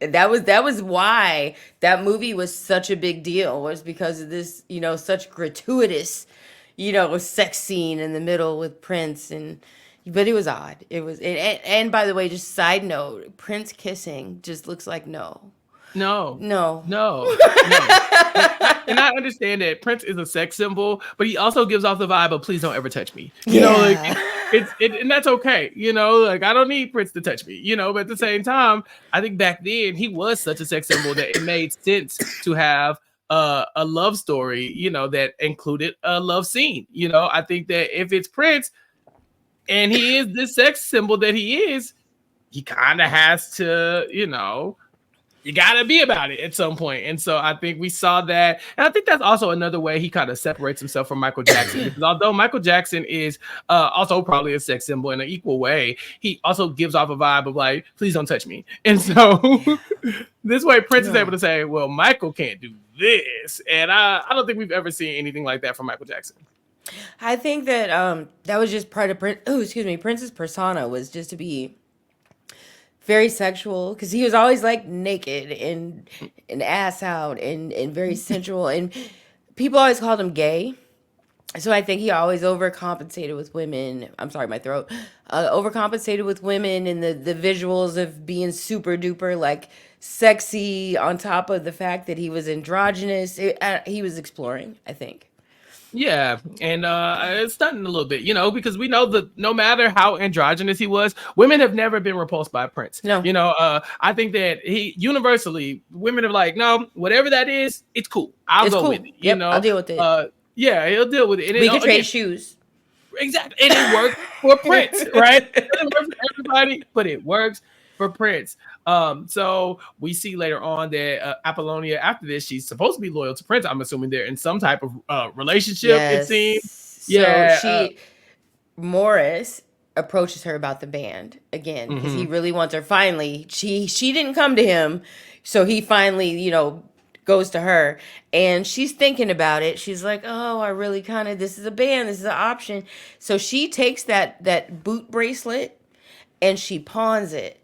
that was why that movie was such a big deal, was because of this, such gratuitous, sex scene in the middle with Prince. But it was odd. And by the way, just side note, Prince kissing just looks like no. No, No. no, no. And I understand that Prince is a sex symbol, but he also gives off the vibe of "please don't ever touch me." Like Yeah. and that's okay. Like I don't need Prince to touch me. But at the same time, I think back then he was such a sex symbol that it made sense to have a love story. That included a love scene. I think that if it's Prince and he is this sex symbol that he is, he kind of has to, you gotta be about it at some point. And so I think we saw that. And I think that's also another way he kind of separates himself from Michael Jackson. Because although Michael Jackson is also probably a sex symbol in an equal way, he also gives off a vibe of like, please don't touch me. And so this way Prince is able to say, well, Michael can't do this. And I don't think we've ever seen anything like that from Michael Jackson. I think that that was just part of Prince's persona, was just to be very sexual, because he was always like naked and ass out and very sensual, and people always called him gay. So I think he always overcompensated with women. I'm sorry, my throat. Overcompensated with women, and the visuals of being super duper like sexy, on top of the fact that he was androgynous. He was exploring, I think. Yeah, and it's stunting a little bit, because we know that no matter how androgynous he was, women have never been repulsed by Prince. No. I think that he universally, women are like, no, whatever that is, it's cool. I'll It's go cool. with it. Yep, I'll deal with it. Yeah, he'll deal with it. And We can trade shoes. Exactly, and it worked for Prince, right? It doesn't work for everybody, but it works for Prince. So we see later on that Appolonia, after this, she's supposed to be loyal to Prince. I'm assuming they're in some type of relationship. Yes. It seems. So Yeah. Morris approaches her about the band again, because he really wants her. Finally, she didn't come to him, so he finally, goes to her, and she's thinking about it. She's like, oh, I really this is a band, this is an option. So she takes that boot bracelet and she pawns it.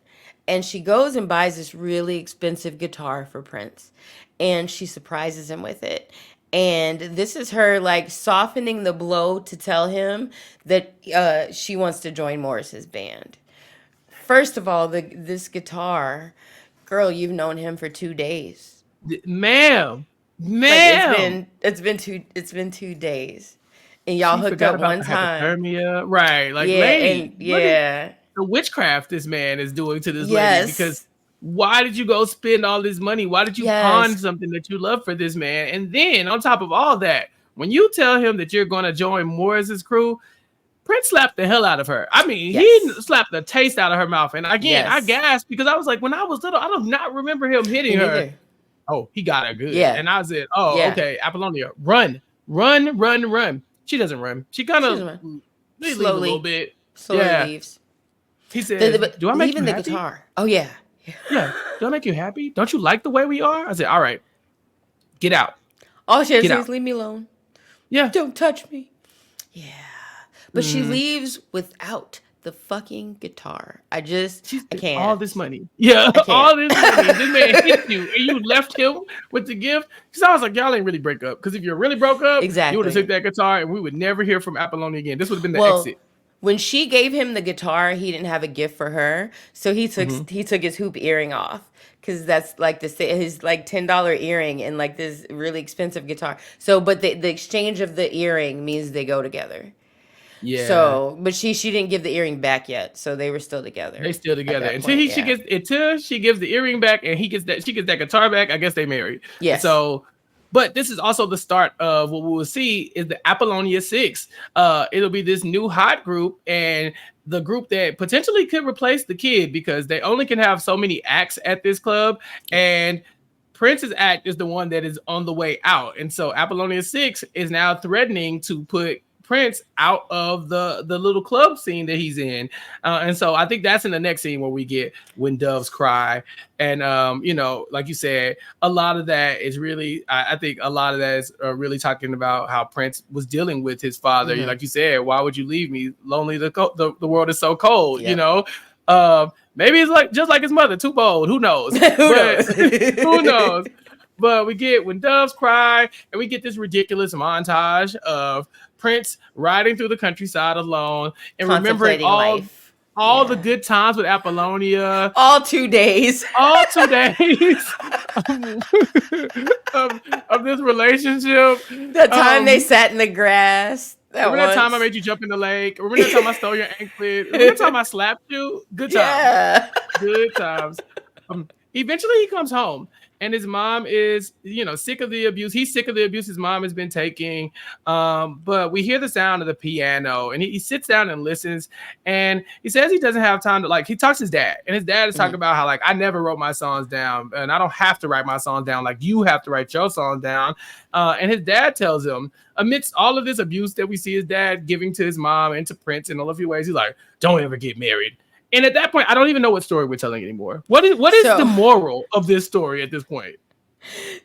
And she goes and buys this really expensive guitar for Prince. And she surprises him with it. And this is her like softening the blow to tell him that she wants to join Morris's band. First of all, this guitar, girl, you've known him for 2 days. Ma'am. Like it's been 2 days. And y'all hooked up one time. Hypothermia. Right. Like, Yeah, lady, and yeah. the witchcraft this man is doing to this lady, because why did you go spend all this money? Why did you pawn something that you love for this man? And then on top of all that, when you tell him that you're going to join Morris's crew, Prince slapped the hell out of her. I mean, he slapped the taste out of her mouth. And again, I gasped, because I was like, when I was little, I do not remember him hitting her. Oh, he got her good. Yeah. And I said, okay, Appolonia, run. She doesn't run. She kind of leaves a little bit. Slowly leaves. He said, do I make you happy? The guitar. Oh, yeah. Yeah. Do I make you happy? Don't you like the way we are? I said, all right, get out. All she has to say is leave me alone. Yeah. Don't touch me. Yeah. But she leaves without the fucking guitar. I can't. All this money. Yeah. All this money. This man hit you, and you left him with the gift. Because I was like, y'all ain't really break up. Because if you really broke up, you would have took that guitar, and we would never hear from Appolonia again. This would have been the exit. When she gave him the guitar, he didn't have a gift for her, so he took his hoop earring off, because that's like his like $10 earring and like this really expensive guitar. So, but the exchange of the earring means they go together. Yeah. So, but she didn't give the earring back yet, so they were still together. They still together until she gives the earring back, and she gets that guitar back. I guess they married. Yeah. So. But this is also the start of what we will see is the Appolonia 6. It'll be this new hot group, and the group that potentially could replace the Kid, because they only can have so many acts at this club. And Prince's act is the one that is on the way out. And so Apollonia 6 is now threatening to put Prince out of the little club scene that he's in. And so I think that's in the next scene where we get When Doves Cry. And, like you said, a lot of that is really, I think a lot of that is really talking about how Prince was dealing with his father. Mm-hmm. Like you said, why would you leave me? Lonely, the world is so cold, maybe it's like just like his mother, too bold. Who knows? Who knows? But we get When Doves Cry, and we get this ridiculous montage of Prince riding through the countryside alone and remembering all the good times with Appolonia. All 2 days. All 2 days of this relationship. The time they sat in the grass. Remember that time I made you jump in the lake? Remember that time I stole your anklet? Remember that time I slapped you? Good times. Yeah. Good times. Eventually he comes home. And his mom is, sick of the abuse. He's sick of the abuse his mom has been taking. But we hear the sound of the piano, and he sits down and listens. And he says he doesn't have time to, he talks to his dad. And his dad is talking about how, I never wrote my songs down. And I don't have to write my songs down. You have to write your songs down. And his dad tells him, amidst all of this abuse that we see his dad giving to his mom and to Prince in all of few ways, he's like, don't ever get married. And at that point, I don't even know what story we're telling anymore. What is the moral of this story at this point?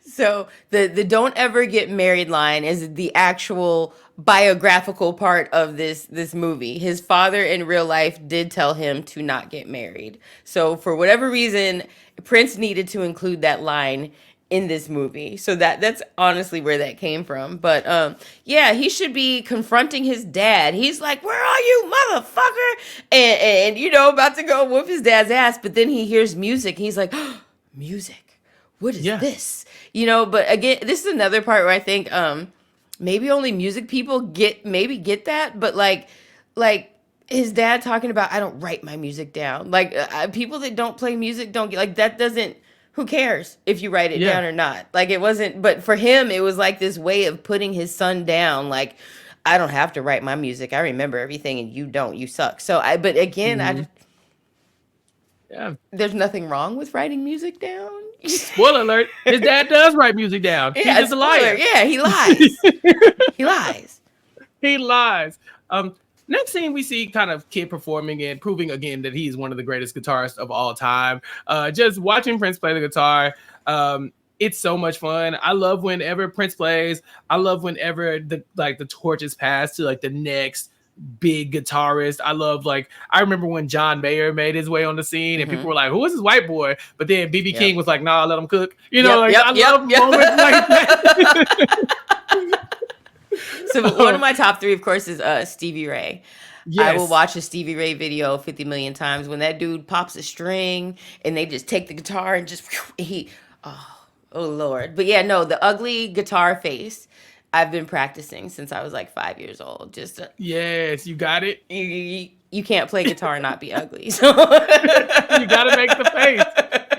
So the don't ever get married line is the actual biographical part of this movie. His father in real life did tell him to not get married. So for whatever reason, Prince needed to include that line in this movie. So that's honestly where that came from. But he should be confronting his dad. He's like, where are you, motherfucker? And about to go whoop his dad's ass. But then he hears music. He's like, oh, music. What is this? But again, this is another part where I think maybe only music people get that. But like his dad talking about, I don't write my music down. People that don't play music don't get, that doesn't, who cares if you write it down or not? It wasn't, but for him, it was this way of putting his son down. I don't have to write my music. I remember everything and you don't, you suck. But again, there's nothing wrong with writing music down. Spoiler alert, his dad does write music down. He's just a liar. Yeah, he lies. He lies. He lies. Next scene, we see kind of Kid performing and proving again that he's one of the greatest guitarists of all time. Just watching Prince play the guitar, it's so much fun. I love whenever Prince plays. I love whenever the torch is passed to the next big guitarist. I love I remember when John Mayer made his way on the scene and people were like, who is this white boy? But then B.B. King was like, nah, let him cook. I love moments like that. So one of my top 3, of course, is Stevie Ray. Yes. I will watch a Stevie Ray video 50 million times. When that dude pops a string and they just take the guitar and just oh Lord. But the ugly guitar face I've been practicing since I was 5 years old. Yes, you got it. You can't play guitar and not be ugly. So you gotta make the face.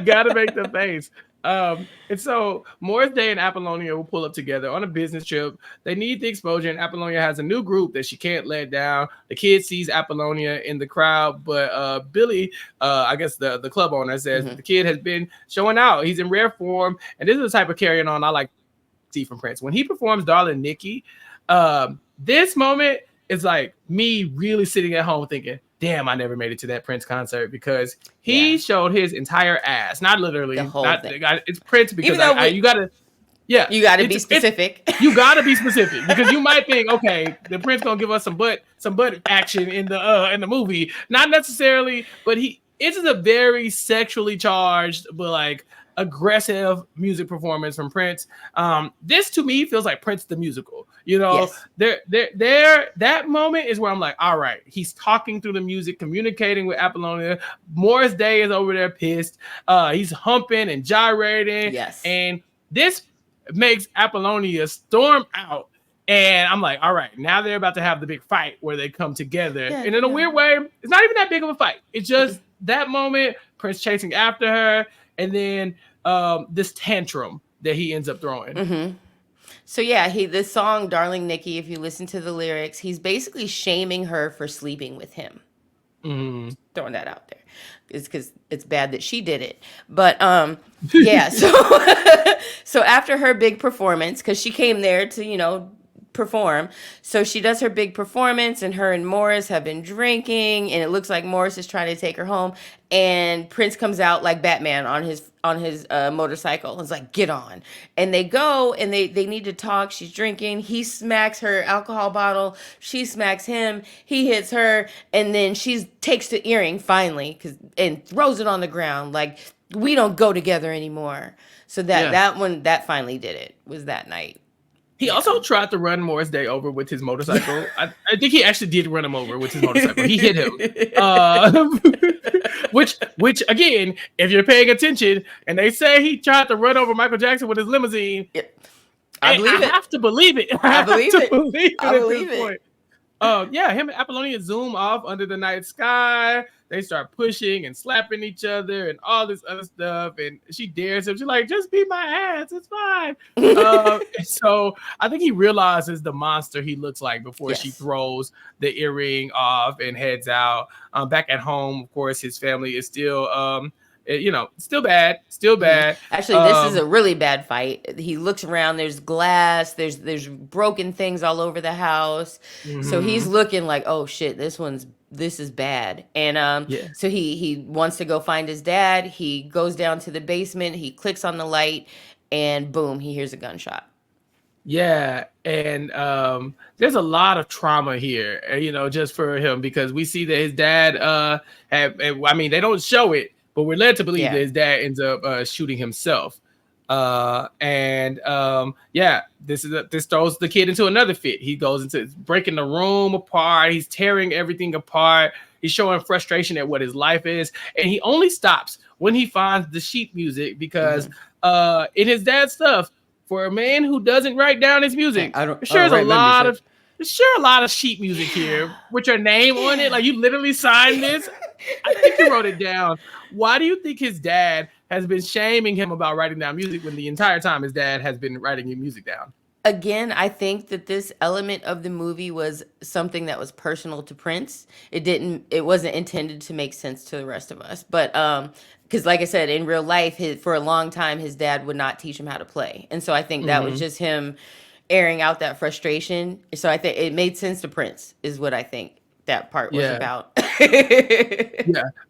You gotta make the face. And so Morris Day and Appolonia will pull up together on a business trip. They need the exposure, and Appolonia has a new group that she can't let down. The kid sees Appolonia in the crowd, but Billy, I guess the club owner, says that the kid has been showing out. He's in rare form, and this is the type of carrying on I like to see from Prince. When he performs Darling Nikki, this moment is me really sitting at home thinking, damn, I never made it to that Prince concert, because he showed his entire ass. Not literally. The whole thing. It's Prince, because you gotta be specific. You gotta be specific, because you might think, okay, the Prince gonna give us some butt action in the movie. Not necessarily, but it's a very sexually charged, but aggressive music performance from Prince. This to me feels like Prince the musical. That moment is where I'm like, all right, he's talking through the music, communicating with Appolonia. Morris Day is over there pissed. He's humping and gyrating. Yes. And this makes Appolonia storm out. And I'm like, all right, now they're about to have the big fight where they come together. Yeah, and in a weird way, it's not even that big of a fight. It's just that moment, Prince chasing after her, and then this tantrum that he ends up throwing. Mm-hmm. So this song Darling Nikki, if you listen to the lyrics, he's basically shaming her for sleeping with him. Mm-hmm. throwing that out there. It's because it's bad that she did it. But yeah, so so after her big performance, because she came there to, perform. So she does her big performance, and her and Morris have been drinking, and it looks like Morris is trying to take her home. And Prince comes out like Batman on his motorcycle and is like, get on. And they go, and they need to talk. She's drinking. He smacks her alcohol bottle. She smacks him. He hits her, and then she takes the earring finally, and throws it on the ground like, we don't go together anymore. So that finally did it, was that night. He also tried to run Morris Day over with his motorcycle. I think he actually did run him over with his motorcycle. He hit him. Which again, if you're paying attention, and they say he tried to run over Michael Jackson with his limousine, I believe it. I have to believe it. I believe it. I believe it. Him and Appolonia zoom off under the night sky. They start pushing and slapping each other and all this other stuff. And she dares him. She's like, just beat my ass. It's fine. So I think he realizes the monster he looks like before she throws the earring off and heads out. Back at home, of course, his family is still still bad. Actually, this is a really bad fight. He looks around, there's glass, there's broken things all over the house. So he's looking like, oh shit, this is bad. And so he wants to go find his dad. He goes down to the basement, he clicks on the light, and boom, he hears a gunshot. Yeah, and there's a lot of trauma here, just for him, because we see that his dad they don't show it, but we're led to believe that his dad ends up shooting himself. This throws the kid into another fit. He goes into breaking the room apart. He's tearing everything apart. He's showing frustration at what his life is. And he only stops when he finds the sheet music, because in his dad's stuff, for a man who doesn't write down his music, there's a lot of sheet music here with your name on it. Like, you literally signed this. I think you wrote it down. Why do you think his dad has been shaming him about writing down music when the entire time his dad has been writing your music down? Again, I think that this element of the movie was something that was personal to Prince. It wasn't intended to make sense to the rest of us. But because like I said, in real life, for a long time, his dad would not teach him how to play. And so I think that was just him airing out that frustration. So I think it made sense to Prince, is what I think that part was about.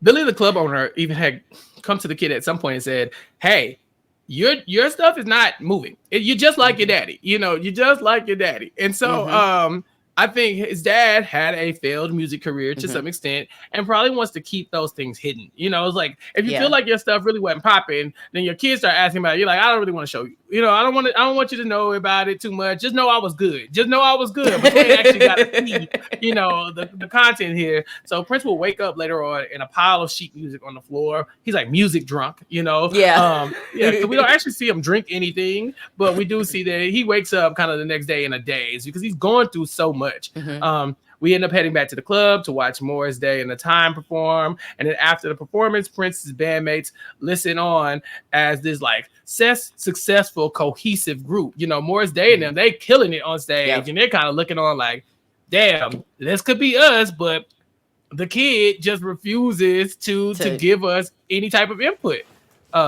Billy, the club owner, even had come to the kid at some point and said, hey, your stuff is not moving. You're just like your daddy. You're just like your daddy. And so I think his dad had a failed music career to some extent, and probably wants to keep those things hidden. It's like, if you feel like your stuff really wasn't popping, then your kids start asking about it. You're like, I don't really want to show you. I don't want you to know about it too much. Just know I was good. But you ain't actually got to see, the content here. So Prince will wake up later on in a pile of sheet music on the floor. He's like music drunk, So we don't actually see him drink anything, but we do see that he wakes up kind of the next day in a daze, because he's going through so much. We end up heading back to the club to watch Morris Day and The Time perform. And then after the performance, Prince's bandmates listen on as this like successful, cohesive group. Morris Day and them, they killing it on stage, and they're kind of looking on like, damn, this could be us, but the kid just refuses to give us any type of input.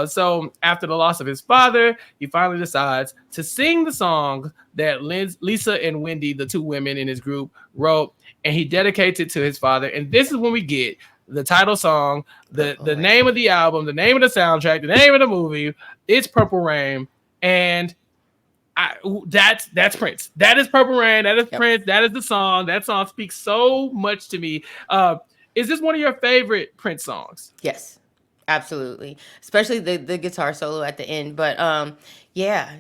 So after the loss of his father, he finally decides to sing the song that Lisa and Wendy, the two women in his group, wrote, and he dedicates it to his father. And this is when we get the title song, the name of the album, the name of the soundtrack, the name of the movie. It's Purple Rain, and that's Prince. That is Purple Rain. That is Prince. That is the song. That song speaks so much to me. Is this one of your favorite Prince songs? Yes. Absolutely. Especially the guitar solo at the end. But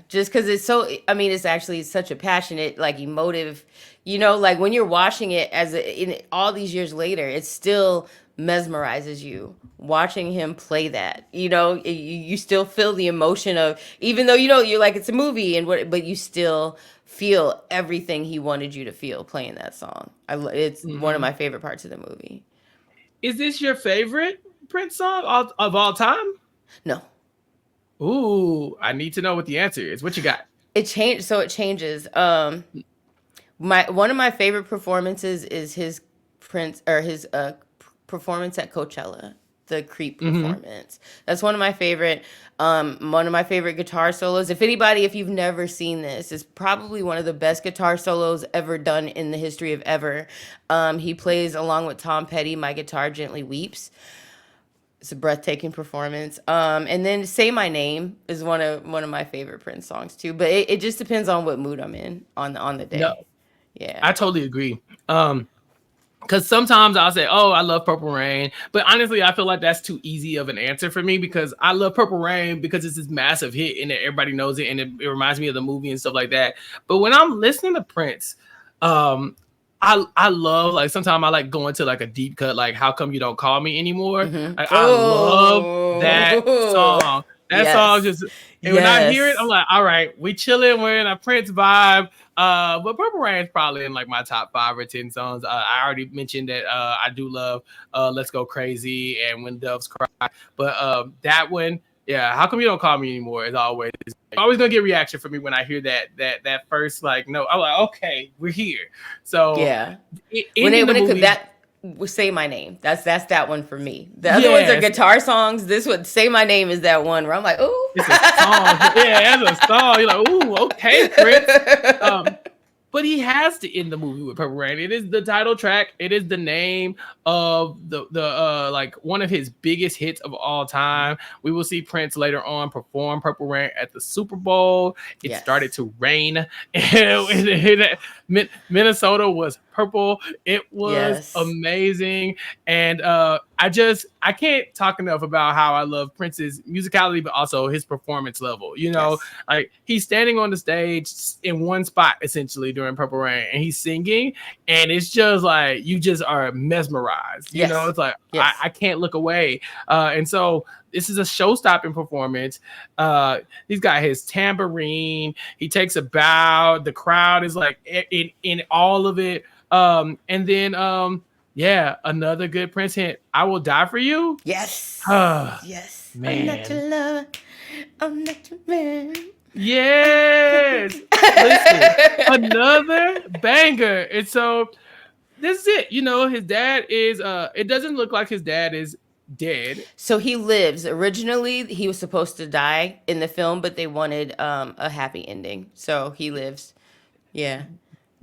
just because it's actually such a passionate, like emotive, like when you're watching it in all these years later, it still mesmerizes you watching him play that. You still feel the emotion of, even though you're like, it's a movie but you still feel everything he wanted you to feel playing that song. It's one of my favorite parts of the movie. Is this your favorite Prince song of all time? No. Ooh, I need to know what the answer is. What you got? It changes. One of my favorite performances is his Prince, or his performance at Coachella, the Creep Mm-hmm. performance. That's one of my favorite guitar solos. If you've never seen this, it's probably one of the best guitar solos ever done in the history of ever. He plays along with Tom Petty, My Guitar Gently Weeps. It's a breathtaking performance. And then Say My Name is one of my favorite Prince songs too. But it just depends on what mood I'm in on the No, day. Yeah. I totally agree. Because sometimes I'll say, "Oh, I love Purple Rain," but honestly, I feel like that's too easy of an answer for me because I love Purple Rain because it's this massive hit and everybody knows it, and it reminds me of the movie and stuff like that. But when I'm listening to Prince, um, I love like sometimes I like going to like a deep cut, like "How Come You Don't Call Me Anymore." Mm-hmm. Like, I love that Oh, song. That song yes. just, and when I hear it, I'm Yes. like, all right, we chilling, we're in a Prince vibe. But Purple Rain is probably in like my top 5 or 10 songs. I already mentioned that I do love Let's Go Crazy and When Doves Cry. But that one, yeah, How Come You Don't Call Me Anymore is always gonna get reaction from me when I hear that first like no. I'm like, okay, we're here. So Yeah. ending the When it could movie, that Say My Name. That's that one for me. The other ones are yes, guitar songs. This one, Say My Name, is that one where I'm like, ooh. it's a song. Yeah, it's a song. You're like, ooh, okay, Prince. But he has to end the movie with Purple Rain. It is the title track. It is the name of the like one of his biggest hits of all time. We will see Prince later on perform Purple Rain at the Super Bowl. It started Yes. to rain. Minnesota was purple. It was Yes. amazing. And I can't talk enough about how I love Prince's musicality, but also his performance level. You know, Yes. like he's standing on the stage in one spot essentially during Purple Rain, and he's singing, and it's just like you just are mesmerized. You know, Yes. it's like Yes. I can't look away. And so this is a show-stopping performance. He's got his tambourine. He takes a bow. The crowd is like in all of it. And then yeah, another good Prince hint. I Will Die for You. Yes. Ah, Yes. I'm not man. your lover. I'm not your man. Yes. Listen, another banger. And so this is it. You know, his dad is it doesn't look like his dad is dead. So he lives. Originally, he was supposed to die in the film, but they wanted a happy ending. So he lives. Yeah.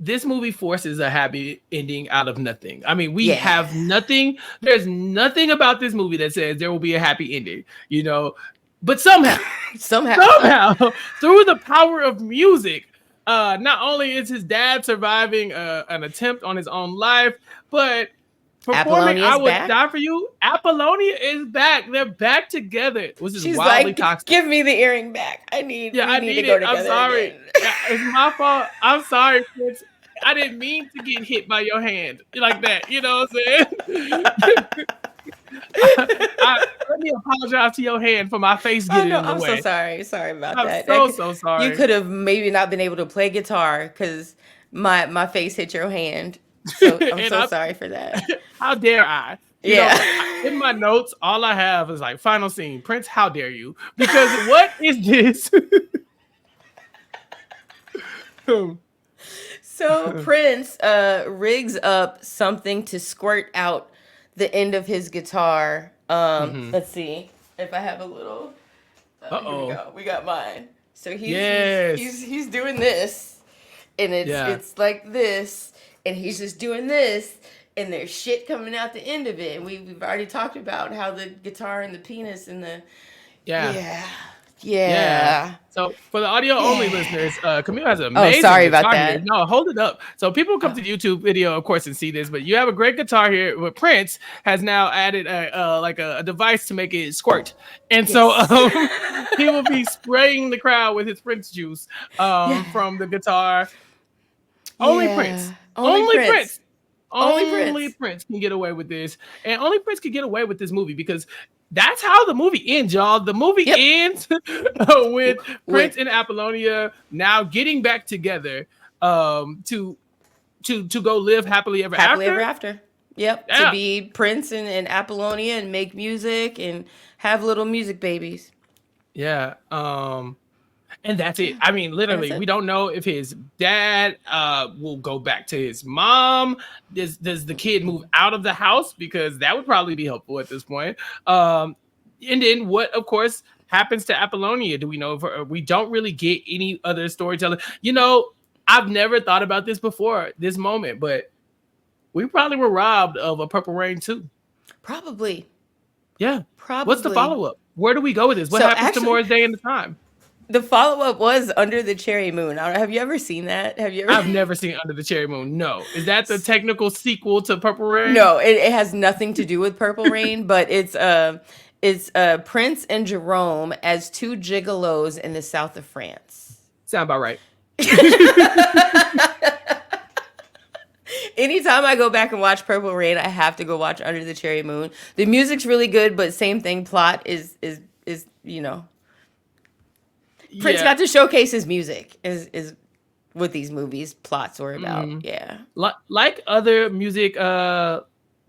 This movie forces a happy ending out of nothing. I mean, we Yeah. have nothing. There's nothing about this movie that says there will be a happy ending, you know. But somehow, Somehow. through the power of music, not only is his dad surviving an attempt on his own life, but performing Apollonia "I is Would Die back. for You." Appolonia is back. They're back together, which is She's wildly like, toxic. give me the earring back. Yeah, We I need to need go it. I'm together sorry. again. Yeah, it's my fault. I'm sorry, Prince. I didn't mean to get hit by your hand like that. You know what I'm saying? Let me apologize to your hand for my face Oh getting no, in the I'm so way. sorry. Sorry about I'm that. so You sorry. could have maybe not been able to play guitar because my face hit your hand. So I'm And so sorry for that. how dare I? You know, Yeah. in my notes, all I have is like final scene. Prince, how dare you? Because what is this? So Prince rigs up something to squirt out the end of his guitar. Mhm. Let's see if I have a little. Here we Uh-oh. go. We got mine. So Yes. he's doing this, and Yeah. it's like this, and he's just doing this, and there's shit coming out the end of it. And we've already talked about how the guitar and the penis and the Yeah. yeah Yeah. yeah So for the audio only yeah. listeners, Camille has an Oh, amazing sorry about guitar here. that. No, hold it up. So people come Oh, to the YouTube video, of course, and see this, but you have a great guitar here. But Prince has now added a device to make it squirt, and so yes. he will be spraying the crowd with his Prince juice Yeah. from the guitar. Only Yeah. Prince. Only Only Prince. Prince. Only Only Prince. Prince can get away with this. And only Prince can get away with this movie because that's how the movie ends, y'all. The movie Yep. ends with With Prince and Apollonia now getting back together to go live happily ever happily ever after. after. Yep. To Yeah. be Prince and Apollonia and make music and have little music babies. Yeah. And that's it. I mean, That's literally, we it. don't know if his dad will go back to his mom. Does the kid move out of the house? Because that would probably be helpful at this point. And then what, of course, happens to Appolonia? Do we know? We don't really get any other storytelling. I've never thought about this before, this moment, but we probably were robbed of a Purple Rain too. Probably. Yeah. Probably. What's the follow-up? Where do we go with this? What So happens to actually, Morris Day and the Time? the follow-up was Under the Cherry Moon. Have you ever seen that? Have you ever? I've never seen Under the Cherry Moon. No. Is that the technical sequel to Purple Rain? No, it has nothing to do with Purple Rain, but it's Prince and Jerome as two gigolos in the south of France. Sound about right. Anytime I go back and watch Purple Rain, I have to go watch Under the Cherry Moon. The music's really good, but same thing. Plot is Prince got to showcase his music. Is what these movies plots were about. Mm-hmm. Yeah, like other music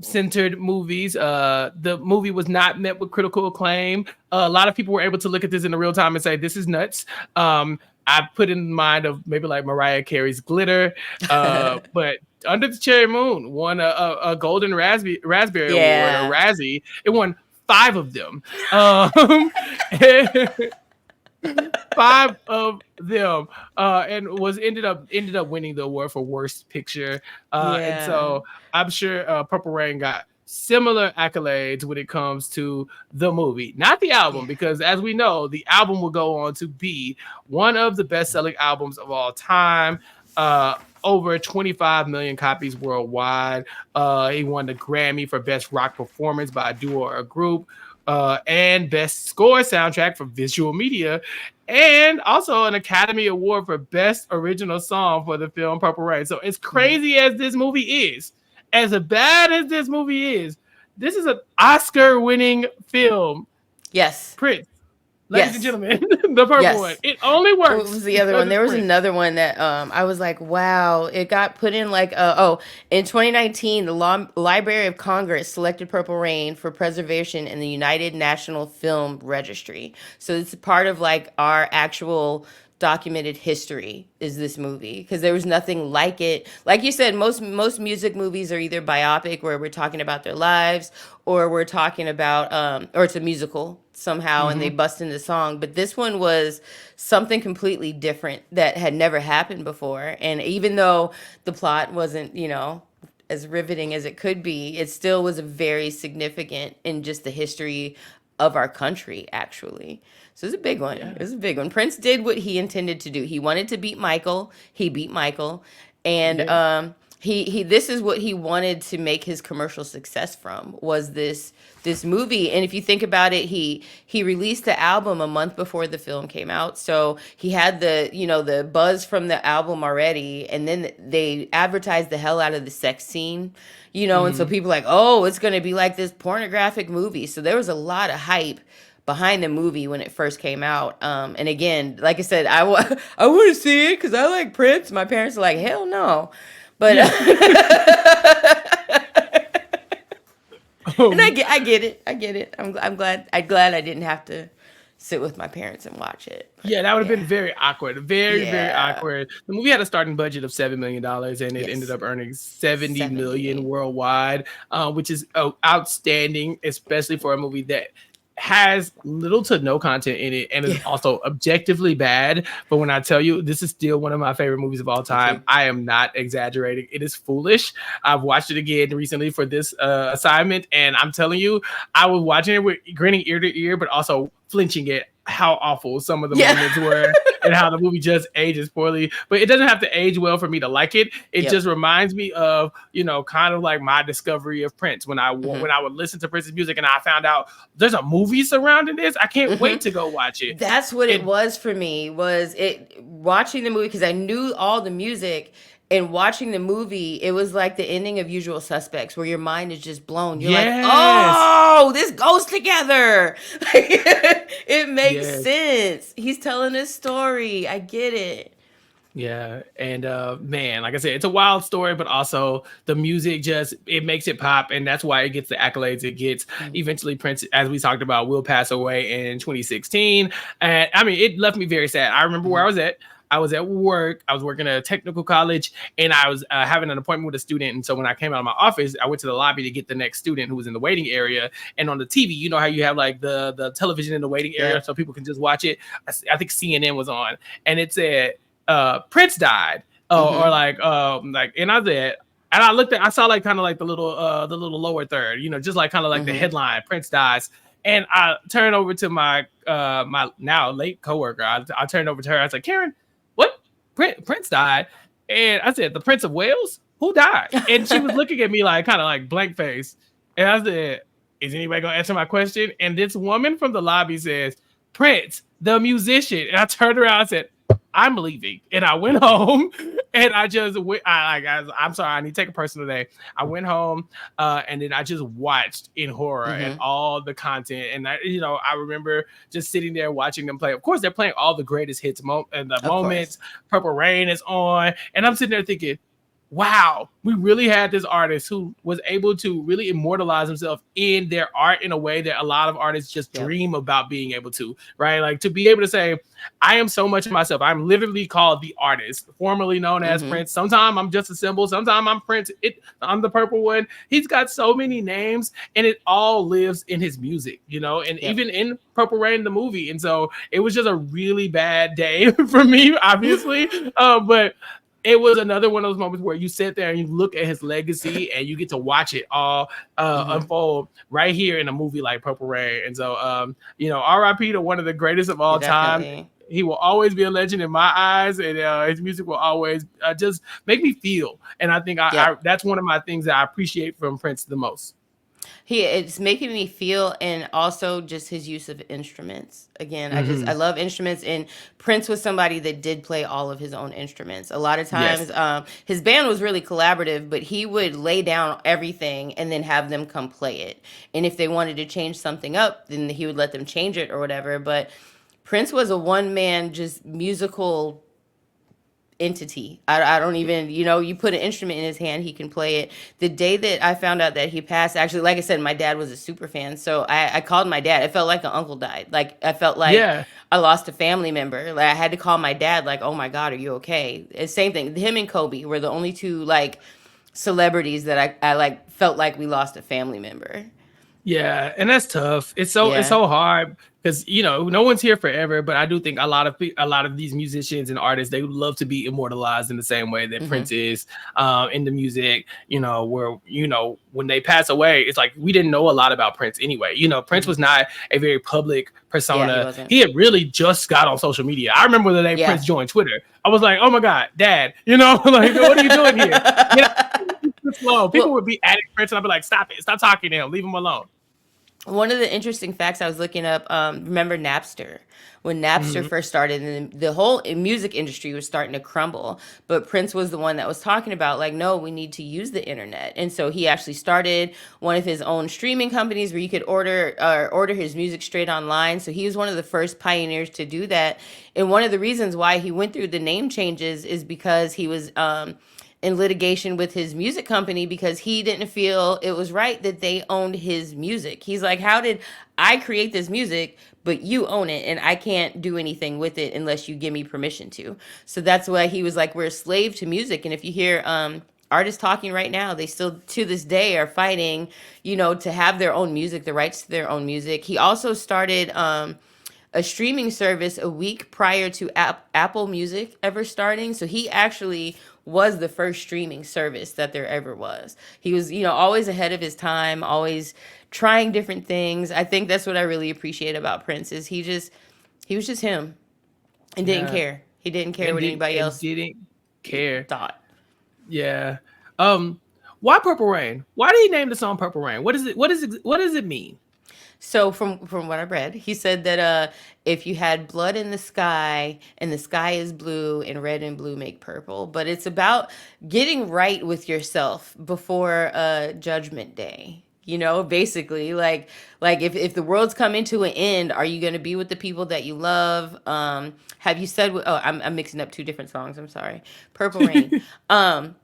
centered movies, the movie was not met with critical acclaim. A lot of people were able to look at this in the real time and say, "This is nuts." I put in mind of maybe like Mariah Carey's Glitter, but Under the Cherry Moon won a Golden Raspberry Award, or Razzie. It won 5 of them. 5 of them, and ended up winning the award for Worst Picture. And so I'm sure Purple Rain got similar accolades when it comes to the movie, not the album, because as we know, the album will go on to be one of the best-selling albums of all time. Over 25 million copies worldwide. He won the Grammy for Best Rock Performance by a Duo or a Group, and Best Score Soundtrack for Visual Media, and also an Academy Award for Best Original Song for the film Purple Rain. So as crazy as this movie is, as bad as this movie is, this is an Oscar-winning film. Yes. Prince. Ladies and gentlemen, the purple one. It only works. What was the other one? There was another one that I was like, wow. It got put in like, in 2019, the Library of Congress selected Purple Rain for preservation in the United National Film Registry. So it's part of like our actual documented history is this movie, because there was nothing like it. Like you said, most music movies are either biopic where we're talking about their lives, or we're talking about or it's a musical somehow and they bust into song. But this one was something completely different that had never happened before. And even though the plot wasn't, as riveting as it could be, it still was very significant in just the history of our country, actually. So it's a big one. It was a big one. Prince did what he intended to do. He wanted to beat Michael. He beat Michael. And he this is what he wanted to make his commercial success from, was this movie. And if you think about it, he released the album a month before the film came out. So he had the buzz from the album already, and then they advertised the hell out of the sex scene, and so people like, oh, it's going to be like this pornographic movie. So there was a lot of hype behind the movie when it first came out. And again, like I said, I want to see it because I like Prince. My parents are like, hell no. But and I get it. I'm glad I didn't have to sit with my parents and watch it. But, that would have been very awkward. Very awkward. The movie had a starting budget of $7 million, and it ended up earning 70 million worldwide, which is outstanding, especially for a movie that has little to no content in it and is also objectively bad. But when I tell you, this is still one of my favorite movies of all time, I am not exaggerating. It is foolish. I've watched it again recently for this assignment, and I'm telling you, I was watching it with grinning ear to ear, but also flinching at how awful some of the moments were and how the movie just ages poorly. But it doesn't have to age well for me to like it. It just reminds me of, kind of like my discovery of Prince when I would listen to Prince's music and I found out there's a movie surrounding this. I can't wait to go watch it. That's what it was for me, was it watching the movie, because I knew all the music. And watching the movie, it was like the ending of Usual Suspects, where your mind is just blown. You're like, oh, this goes together. It makes sense. He's telling a story. I get it. Yeah, and man, like I said, it's a wild story, but also the music just it makes it pop, and that's why it gets the accolades it gets. Mm. Eventually, Prince, as we talked about, will pass away in 2016, and I mean, it left me very sad. I remember where I Mhm. was at. I was at work. I was working at a technical college, and I was having an appointment with a student. And so when I came out of my office, I went to the lobby to get the next student who was in the waiting area. And on the TV, you know how you have like the television in the waiting area, Yep. so people can just watch it. I think CNN was on, and it said Prince died, or Mhm. like, and I said, and I looked at, I saw like kind of like the little lower third, just like kind of like the Mhm. headline, Prince dies, and I turned over to my now late coworker. I turned over to her. I said, Karen, what? Prince died, and I said, the Prince of Wales, who died? And she was looking at me like kind of like blank face, and I said, is anybody gonna answer my question? And this woman from the lobby says, Prince, the musician, and I turned around. I said, I'm leaving. And I went home and I just went, I'm sorry, I need to take a personal day. I went home and then I just watched in horror and Mhm. all the content. And I remember just sitting there watching them play. Of course, they're playing all the greatest hits and the Of course. moments. Purple Rain is on. And I'm sitting there thinking, wow, we really had this artist who was able to really immortalize himself in their art in a way that a lot of artists just Yep. dream about being able to, right? Like to be able to say, I am so much of myself. I'm literally called the artist, formerly known as Mhm. Prince. Sometimes I'm just a symbol. Sometimes I'm Prince. I'm the purple one. He's got so many names, and it all lives in his music, and Yep. even in Purple Rain, the movie. And so it was just a really bad day for me, obviously. But it was another one of those moments where you sit there and you look at his legacy and you get to watch it all Mhm. unfold right here in a movie like Purple Rain. And so, RIP to one of the greatest of Yeah, all time. definitely. He will always be a legend in my eyes, and his music will always just make me feel. And I think Yep. that's one of my things that I appreciate from Prince the most. It's making me feel, and also just his use of instruments. Again, I Hmm. love instruments, and Prince was somebody that did play all of his own instruments. A lot of Yes. times, his band was really collaborative, but he would lay down everything and then have them come play it. And if they wanted to change something up, then he would let them change it or whatever. But Prince was a one man, just musical entity. I don't even, you put an instrument in his hand, he can play it. The day that I found out that he passed, actually, like I said, my dad was a super fan. So I called my dad. It felt like an uncle died. Like, I felt like Yeah. I lost a family member. Like, I had to call my dad, like, oh my God, are you okay? Same thing. Him and Kobe were the only two, like, celebrities that I like felt like we lost a family member. Yeah, and that's tough. It's Yeah. so hard because no one's here forever. But I do think a lot of these musicians and artists, they would love to be immortalized in the same way that Hmm. Prince is in the music. Where when they pass away, it's like we didn't know a lot about Prince anyway. Prince Hmm. was not a very public Yeah, he persona. wasn't. He had really just got on social media. I remember the day Yeah. Prince joined Twitter. I was like, oh my god, Dad, like what are you doing here? Get slow. People Well, would be adding Prince, and I'd be like, stop it, stop talking to him, leave him alone. one of the interesting facts I was looking up, remember Napster? When Napster Mhm. first started, and the whole music industry was starting to crumble, but Prince was the one that was talking about, like, no, we need to use the internet. And so he actually started one of his own streaming companies where you could order his music straight online. So he was one of the first pioneers to do that. And one of the reasons why he went through the name changes is because he was in litigation with his music company because he didn't feel it was right that they owned his music. He's like, how did I create this music, but you own it and I can't do anything with it unless you give me permission to? So that's why he was like, we're a slave to music. And if you hear artists talking right now, they still to this day are fighting, to have their own music, the rights to their own music. He also started a streaming service a week prior to Apple Music ever starting. So he actually was the first streaming service that there ever was. He was, always ahead of his time, always trying different things. I think that's what I really appreciate about Prince is he was just him and didn't Yeah, care. He didn't care what anybody and else didn't care. thought. Yeah. Um, why Purple Rain? Why did he name the song Purple Rain? What is it? What does it mean? So from what I read, he said that if you had blood in the sky and the sky is blue and red and blue make purple, but it's about getting right with yourself before Judgment Day. You know, basically, like if the world's coming to an end, are you going to be with the people that you love? Have you said? Oh, I'm mixing up two different songs. I'm sorry. Purple Rain. Um,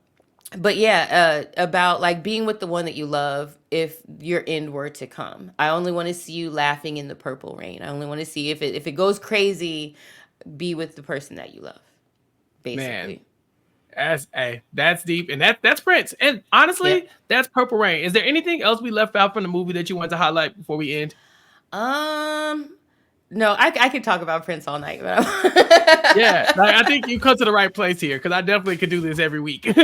but yeah, about like being with the one that you love if your end were to come. I only want to see you laughing in the purple rain. I only want to see if it goes crazy, be with the person that you love, Man, basically. that's deep, and that's Prince. And Yep. honestly, that's Purple Rain. Is there anything else we left out from the movie that you want to highlight before we end? Um, no, I could talk about Prince all night, but Yeah, like, I think you come to the right place here because I definitely could do this every week. Like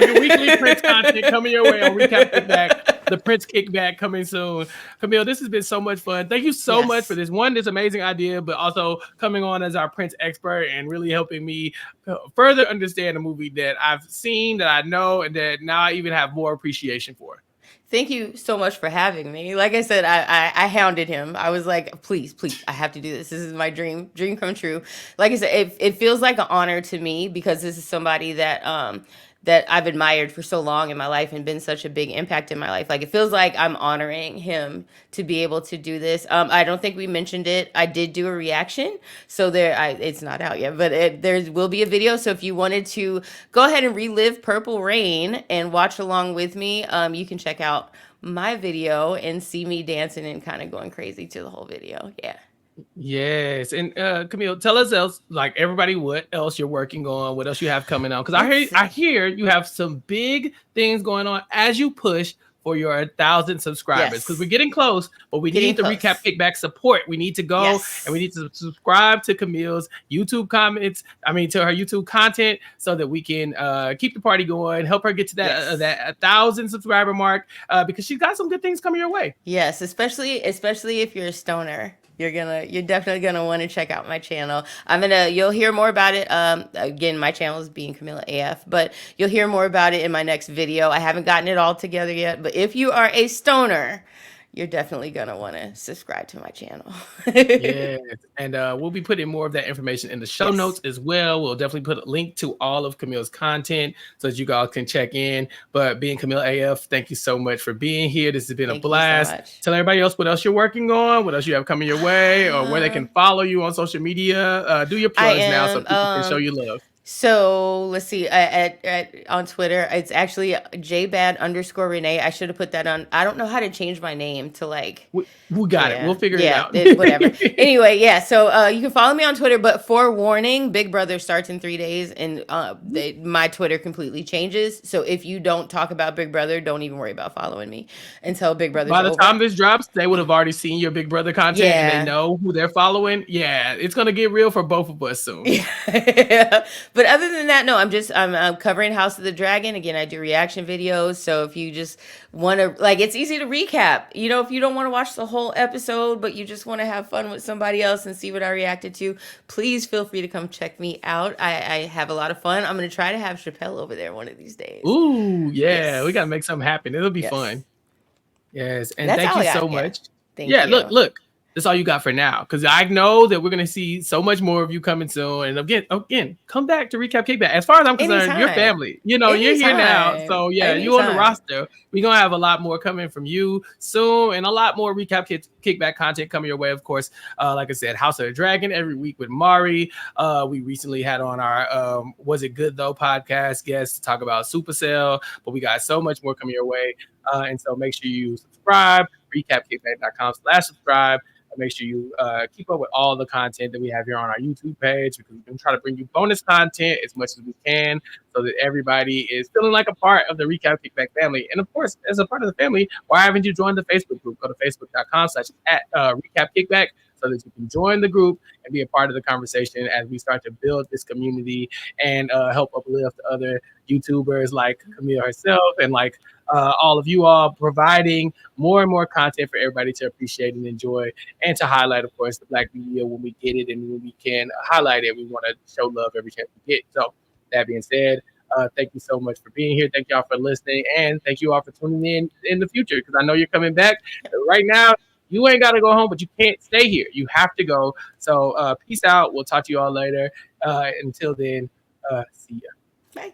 a weekly Prince content coming your way on Recap Kickback. The Prince Kickback coming soon. Camille, this has been so much fun. Thank you so much for yes. this amazing idea, but also coming on as our Prince expert and really helping me further understand a movie that I've seen, that I know, and that now I even have more appreciation for. Thank you so much for having me. Like I said, I hounded him. I was like, please, please, I have to do this. This is my dream come true. Like I said, it feels like an honor to me because this is somebody that I've admired for so long in my life and been such a big impact in my life. Like it feels like I'm honoring him to be able to do this. I don't think we mentioned it. I did do a reaction, so it's not out yet, but there will be a video. So if you wanted to go ahead and relive Purple Rain and watch along with me, you can check out my video and see me dancing and kind of going crazy to the whole video. Yeah. Yes, and Camille, tell us else, like everybody, what else you're working on, what else you have coming out. Because Let's I see. hear you have some big things going on as you push for your 1,000 subscribers. Because we're Yes. getting close, but we Getting need the Recap close. Kickback support. We need to go and we Yes. need to subscribe to Camille's YouTube comments. I mean, to her YouTube content, so that we can keep the party going, help her get to Yes. that 1,000 subscriber mark. Because she's got some good things coming your way. Yes, especially if you're a stoner. You're definitely gonna want to check out my channel. You'll hear more about it. Again, my channel is Being CamilleAF, but you'll hear more about it in my next video. I haven't gotten it all together yet, but if you are a stoner, you're definitely gonna want to subscribe to my channel. Yes, and we'll be putting more of that information in the show notes Yes. as well. We'll definitely put a link to all of Camille's content so that you guys can check in. But being Camille AF, thank you so much for being here. This has been a Thank you so blast. much. Tell everybody else what else you're working on, what else you have coming your way, or where they can Um, follow you on social media. Do your I plugs now so am people can show you love. So let's see. On Twitter, it's actually jbad_Renee. I should have put that on. I don't know how to change my name to like. We got it. We'll Yeah, figure it yeah, out. whatever. Anyway, yeah. So you can follow me on Twitter, but forewarning, Big Brother starts in 3 days, and my Twitter completely changes. So if you don't talk about Big Brother, don't even worry about following me until Big Brother's By the over. time this drops, they would have already seen your Big Brother content and they Yeah. know who they're following. Yeah, it's gonna get real for both of us soon. Yeah. But other than that, no, I'm covering House of the Dragon. Again, I do reaction videos. So if you just want to, like, it's easy to recap. You know, if you don't want to watch the whole episode, but you just want to have fun with somebody else and see what I reacted to, please feel free to come check me out. I have a lot of fun. I'm going to try to have Chappell over there one of these days. Ooh, yeah, we Yes. gotta make something happen. It'll be Yes. fun. Yes, and That's thank all you I so got. Yeah. much. Thank Yeah, look, you. look, that's all you got for now. Because I know that we're gonna see so much more of you coming soon. And again, come back to Recap Kickback. As far as I'm concerned, you're Anytime. family. You know, you're here now. Anytime. So yeah, you on the Anytime. roster. We're gonna have a lot more coming from you soon, and a lot more Kickback content coming your way, of course. Like I said, House of the Dragon every week with Mari. We recently had on our Was It Good Though podcast guest to talk about Supercell, but we got so much more coming your way. And so make sure you subscribe, recapkickback.com/subscribe. Make sure you keep up with all the content that we have here on our YouTube page, because we're going to try to bring you bonus content as much as we can so that everybody is feeling like a part of the Recap Kickback family. And of course, as a part of the family, why haven't you joined the Facebook group? Go to facebook.com/Recap Kickback so that you can join the group and be a part of the conversation as we start to build this community and help uplift other YouTubers like Camille herself and like all of you all, providing more and more content for everybody to appreciate and enjoy, and to highlight, of course, the Black media when we get it and when we can highlight it. We want to show love every chance we get. So that being said, thank you so much for being here. Thank y'all for listening, and thank you all for tuning in the future, because I know you're coming back. Right now, you ain't got to go home, but you can't stay here. You have to go. So peace out. We'll talk to you all later. Until then, see ya. Bye.